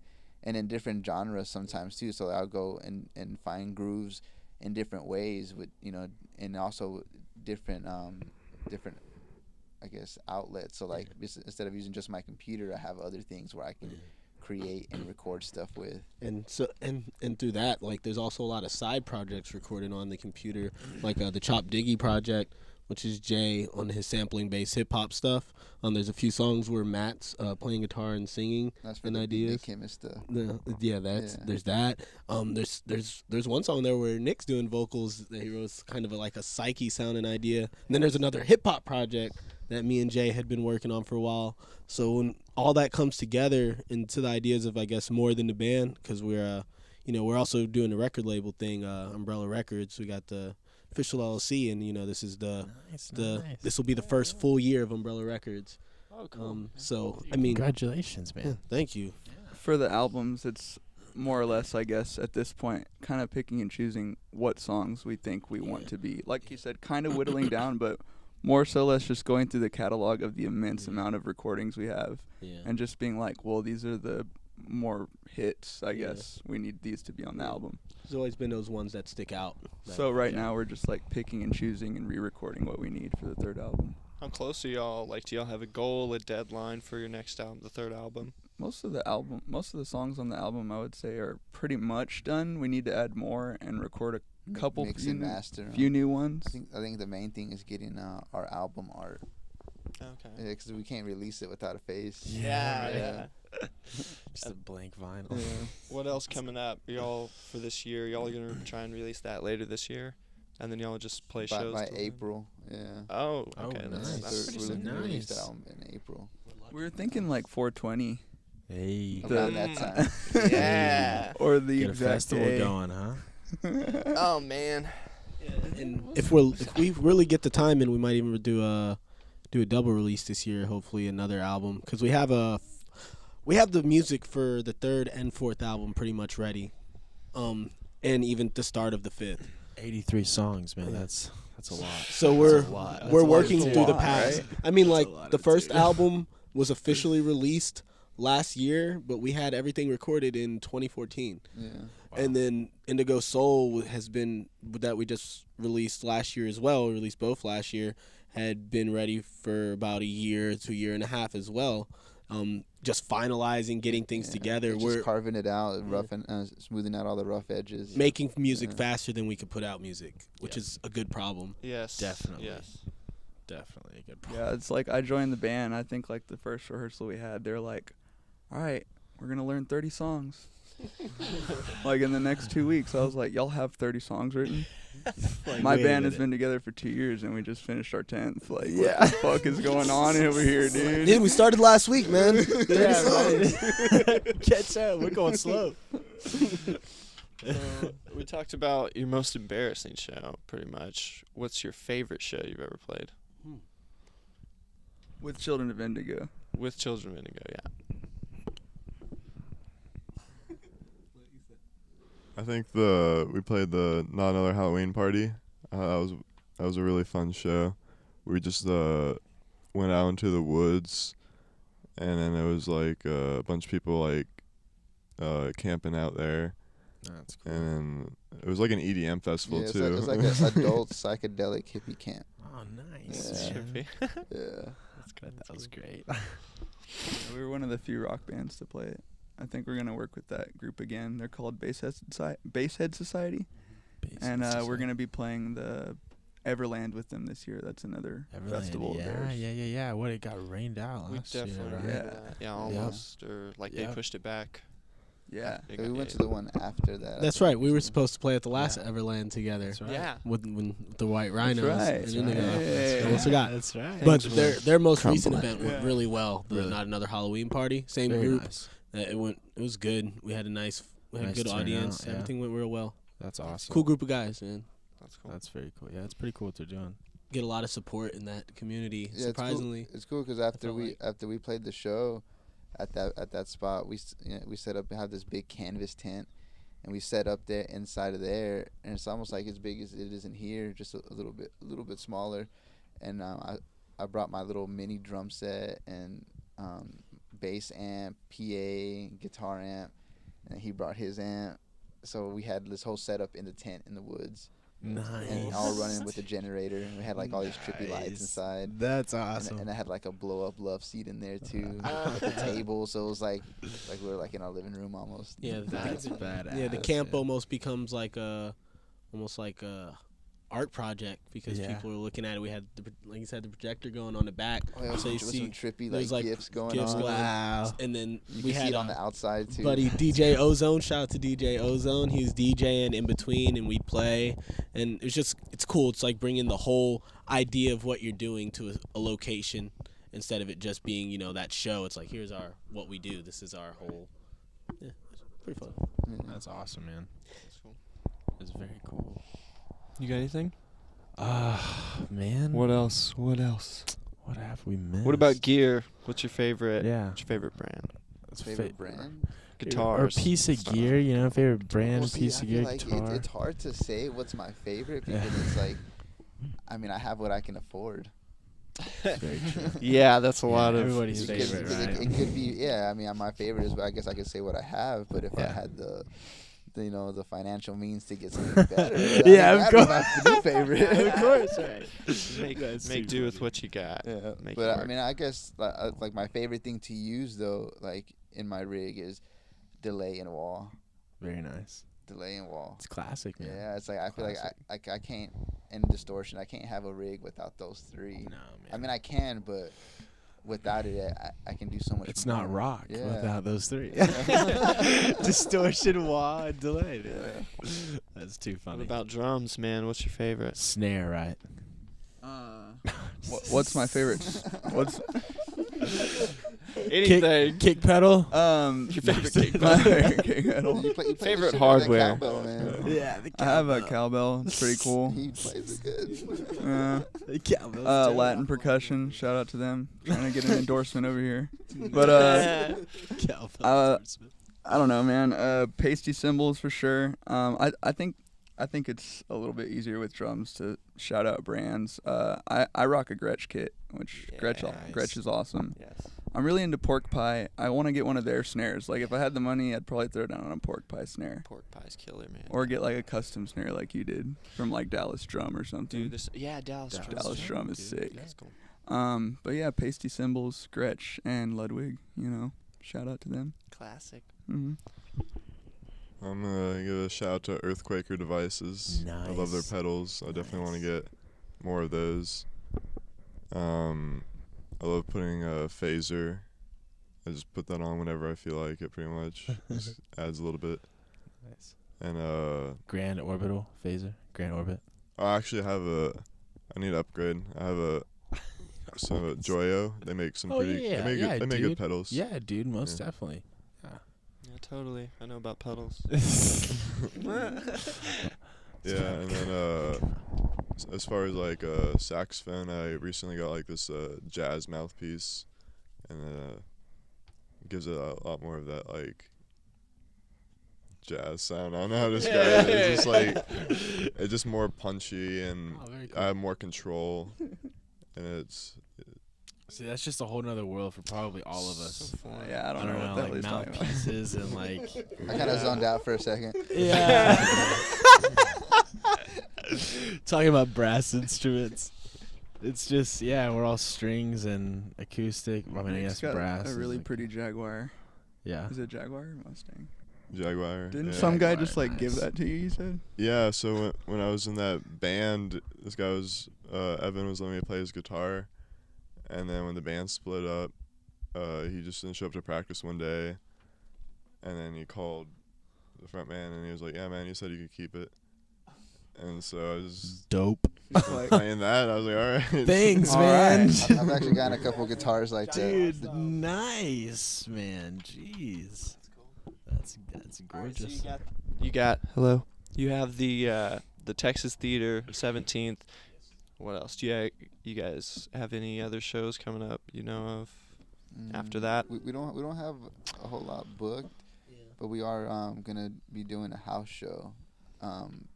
in different genres sometimes too. So I'll go and find grooves in different ways with, you know, and also different I guess outlets. So like instead of using just my computer, I have other things where I can create and record stuff with. And so and through that, like there's also a lot of side projects recorded on the computer, like the Chop Diggy project, which is Jay on his sampling based hip hop stuff. There's a few songs where Matt's playing guitar and singing and ideas. Chemist stuff. There's that. There's one song there where Nick's doing vocals that he wrote, kind of like a psyche sounding idea. And then there's another hip hop project that me and Jay had been working on for a while. So when all that comes together into the ideas of, I guess, more than the band, because we're also doing the record label thing, Umbrella Records. We got the official LLC, and this is this will be the first full year of Umbrella Records. Oh, cool. So I mean, congratulations, man. Thank you. For the albums, it's more or less, I guess, at this point, kind of picking and choosing what songs we think we want to be. Like you said, kind of whittling down, but more so less just going through the catalog of the immense amount of recordings we have, and just being like, well, these are the more hits, I guess. We need these to be on the album. There's always been those ones that stick out. So right now we're just like picking and choosing and re-recording what we need for the 3rd album. How close are y'all? Like, do y'all have a goal, a deadline for your next album, the 3rd album? Most of the songs on the album, I would say, are pretty much done. We need to add more and record a couple few new ones. I think the main thing is getting our album art. Okay. Because we can't release it without a face. Yeah. Just a blank vinyl. Yeah. What else coming up, y'all, for this year? Y'all are gonna try and release that later this year, and then y'all just play shows by till April. Yeah. Oh, okay. Nice. That's pretty We're soon. looking to release Nice. the album in April. We were thinking like 420. Hey, Around that time. Yeah. Or the get a exact festival day. going, huh? Oh man. And if we really get the time in, we might even do a double release this year. Hopefully, another album, because we have the music for the 3rd and 4th album pretty much ready, and even the start of the 5th. 83 songs, man. That's a lot. So we're lot. working That's a through the lot, past. right? I mean, like lot the of first two. album was officially released last year, but we had everything recorded in 2014. Yeah. And then Indigo Soul has been, that we just released last year as well. We released both last year. Had been ready for about a year to a year and a half as well. Just finalizing, getting things together. We're just carving it out, rough and smoothing out all the rough edges. making music faster than we could put out music, which is a good problem. Yes. Definitely. Yes. Definitely a good problem. Yeah, it's like I joined the band. I think like the first rehearsal we had, they're like, all right, we're going to learn 30 songs. Like in the next 2 weeks. I was like, y'all have 30 songs written? Like, My wait a band has minute. been together for 2 years and we just finished our 10th. Like, what the fuck is going on over here, dude? Dude, we started last week, man. 30 songs. Catch up. We're going slow. So we talked about your most embarrassing show, pretty much. What's your favorite show you've ever played? With Children of Indigo. With Children of Indigo, yeah. I think we played the Not Another Halloween Party. That was a really fun show. We just went out into the woods, and then there was like a bunch of people like camping out there. That's cool. And then it was like an EDM festival Yeah, too. it's like an adult psychedelic hippie camp. Oh, nice. Yeah. Should be. Yeah. That's good. That was great. We were one of the few rock bands to play it. I think we're gonna work with that group again. They're called Basshead Society, and we're gonna be playing the Everland with them this year. That's another festival of theirs. Yeah. What, it got rained out We last year, definitely right? remember Yeah. that. Yeah, almost. Or like they pushed it back. Yeah. They We got- went to the one after that. That's right. We were supposed to play at the last Everland together. That's right. Yeah. With the White Rhinos. right. and That's Indigo. right. I almost forgot. That's right. But their most recent Crumbling. event went really well. The Really? Not Another Halloween Party. Same Very group. nice. It was good. We had a Nice good turnout, audience. yeah. Everything went real well. That's awesome. Cool group of guys, man. That's cool. That's very cool. Yeah, it's pretty cool what they're doing. Get a lot of support in that community. Yeah, Surprisingly. it's cool because after felt we played the show at that spot, we set up, have this big canvas tent, and we set up there inside of there, and it's almost like as big as it is in here, just a little bit smaller. And I brought my little mini drum set and bass amp, PA, guitar amp, and he brought his amp. So we had this whole setup in the tent in the woods. Nice. And all running with a generator, and we had like all these trippy lights Nice. inside. That's And, awesome. and I had like a blow up love seat in there too, with the table. So it was like we were like in our living room almost. Yeah, That's badass. Yeah, the camp almost becomes like almost like a art project because Yeah. people are looking at it. We had like you said, the projector going on the back, Oh, yeah, so you with see some trippy there's, like like, gifts going gifts on. going- Wow. and then You we can see had it on the outside too. buddy DJ Ozone. Shout out to DJ Ozone. He was DJing in between, and we'd play, and it's cool. It's like bringing the whole idea of what you're doing to a location instead of it just being that show. It's like here's what we do. This is our whole. Yeah, it's pretty fun. Yeah. That's awesome, man. That's cool. It's very cool. You got anything? Man. What else? What else? What have we missed? What about gear? What's your favorite? Yeah. What's your favorite brand? What's Favorite brand? Guitars. Or piece of stuff. gear, favorite brand, Well, see, piece I of feel gear, like guitar. it's hard to say what's my favorite Yeah. because it's like, I mean, I have what I can afford. Very true. Yeah, that's a lot of everybody's It could- favorite, it- right? It could be, yeah. I mean, my favorite is, I guess I could say what I have, but if I Yeah. had the financial means to get something better, Yeah, I of think course. that'd be my new favorite. Of course, right. make do with what you got. Yeah, Make but it I work. mean, I guess like my favorite thing to use though, like in my rig, is delay and wall. Very nice. Delay and wall. It's classic, man. Yeah, it's like I feel like Classic. I can't, and distortion. I can't have a rig without those three. No, man. I mean, I can, but without it, I can do so much. It's more. not rock Yeah. without those three. Distortion, wah, and delay. Dude. That's too funny. What about drums, man? What's your favorite? snare, right? What's my favorite? What's Anything. Kick pedal. Your favorite kick my pedal? favorite kick pedal? You play Favorite shit with that hardware. cowbell, man. Yeah, the I have a cowbell. It's pretty cool. He plays it good. Uh, cowbell. Latin percussion. Shout out to them. Trying to get an endorsement over here. But I don't know, man. Pasty cymbals for sure. I think it's a little bit easier with drums to shout out brands. I rock a Gretsch kit, which Gretsch is awesome. Yes. I'm really into pork pie. I want to get one of their snares. Like if I had the money, I'd probably throw down on a pork pie snare, Pork pie's killer, man. or get like a custom snare like you did from like Dallas Drum or something. Dude, Dallas Drum. Dallas Drum is dude. sick. That's cool. But yeah, pasty cymbals, Gretsch and Ludwig. Shout out to them. Classic. Hmm. I'm gonna give a shout out to Earthquaker Devices. I love their Nice. pedals. I definitely want to Nice. get more of those. I love putting a phaser. I just put that on whenever I feel like it. Pretty much, just adds a little bit. Nice. And Grand Orbital phaser. Grand Orbit. I actually have I need to upgrade. I have some Joyo. They make some Oh, pretty. yeah, they make yeah, good, they make dude. good pedals. Yeah, dude. Most Yeah. definitely. Yeah, totally. I know about pedals. Yeah, and then as far as like saxophone, I recently got like this jazz mouthpiece, and gives it a lot more of that like jazz sound. I don't know how to describe it. It's just like it's just more punchy, and very I have more control, and it's See, that's just a whole nother world for probably all of us. So fun. Yeah, I don't know what the hell like he's talking about. mouthpieces and like. I kind of zoned out for a second. Yeah. Talking about brass instruments. It's just, yeah, we're all strings and acoustic. I mean, I Nick's guess got brass. a is really like- pretty Jaguar. Yeah. Is it Jaguar or Mustang? Jaguar. Didn't yeah. some guy Jaguar, just like give nice. that to you? You said. Yeah, so when I was in that band, this guy was Evan was letting me play his guitar, and then when the band split up, he just didn't show up to practice one day, and then he called the front man and he was like, "Yeah, man, you said you could keep it," and so I was Dope. just playing that. I was like, "All right." Thanks, All man. right. I've actually gotten a couple guitars like that. Dude, nice, man. Jeez. That's gorgeous. You got hello. You have the Texas Theater 17th. What else? Do you guys have any other shows coming up you know of? After that? we don't have a whole lot booked, but we are gonna be doing a house show,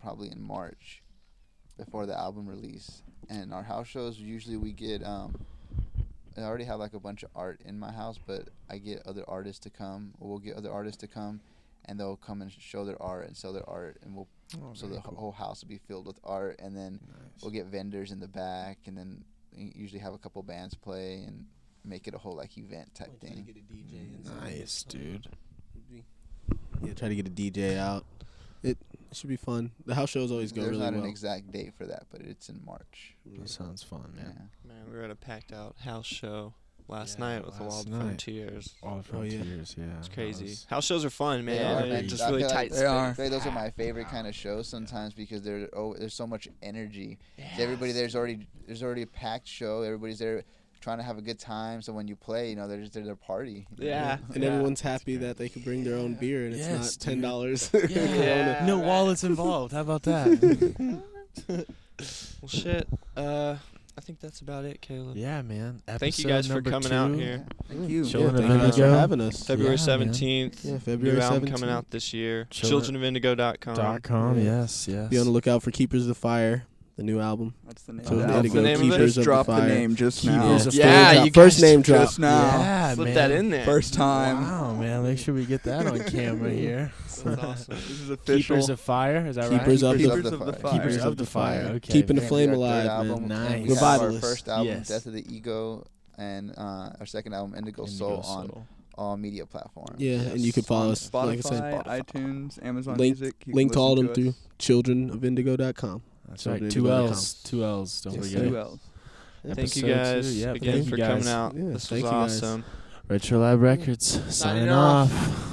probably in March, before the album release. And our house shows usually we get I already have like a bunch of art in my house, but I get other artists to come, or we'll get other artists to come, and they'll come and show their art and sell their art, and so the whole house will be filled with art, and then we'll get vendors in the back, and then we usually have a couple bands play and make it a whole like event type thing. Nice, dude. Yeah, try to get a DJ out. It should be fun. The house shows always go There's really not well. an exact date for that, but it's in March. That sounds fun, Yeah. man. Man, we were at a packed out house show last Yeah, night with the last Wild night. Frontiers. All the Oh, yeah. frontiers, yeah. It's that crazy. was- House shows are fun, They man. are, They're man. just I really feel tight. like They are. those are my favorite kind of shows sometimes because there's so much energy. Everybody there's already a packed show. Everybody's there trying to have a good time. So when you play, they're just their party. Yeah. And everyone's happy that they can bring their own beer and Yes, it's not dude. $10. Yeah. No wallets involved. How about that? Well, shit. I think that's about it, Caleb. Yeah, man. Thank you guys for Episode coming number out 2. here. Thank you. Children of Thank you guys for Indigo. having us. February Yeah, man. 17th. Yeah, February New album 17th. coming out this year. Children- ChildrenofIndigo.com. .com, Yeah. yes. Be on the lookout for Keepers of the Fire, the new album. That's the name. Children of of the Indigo, the name of it? Keepers Just of the dropped the Fire. name just now. Keepers of Yeah, Fire drop. you First guys name drop. Just now. Yeah, Slip man. that in there. First time. Wow, man. Make sure we get that on camera here. That's awesome. This is official. Keepers of Fire, is that Keepers right? of Keepers the of the Fire. Fire. Keepers of the Fire. Okay. Keeping the Gonna be flame our third alive, album, man. and we Nice. have our Revivalist. first album, Yes. Death of the Ego, and our second album, Indigo Soul, on all media platforms. Yeah, and you can follow us, Spotify, like I said, iTunes, Amazon Link- Music. You can link to all of listen them through childrenofindigo.com. That's right. Children 2 of Indigo.com. L's. 2 L's. Don't Yes, forget sir. it. 2 L's. Thank you Episode guys 2, yep. again Thank for you coming guys. out. Yeah, this was thank you guys. awesome. Retro Lab Records. Signing off. off.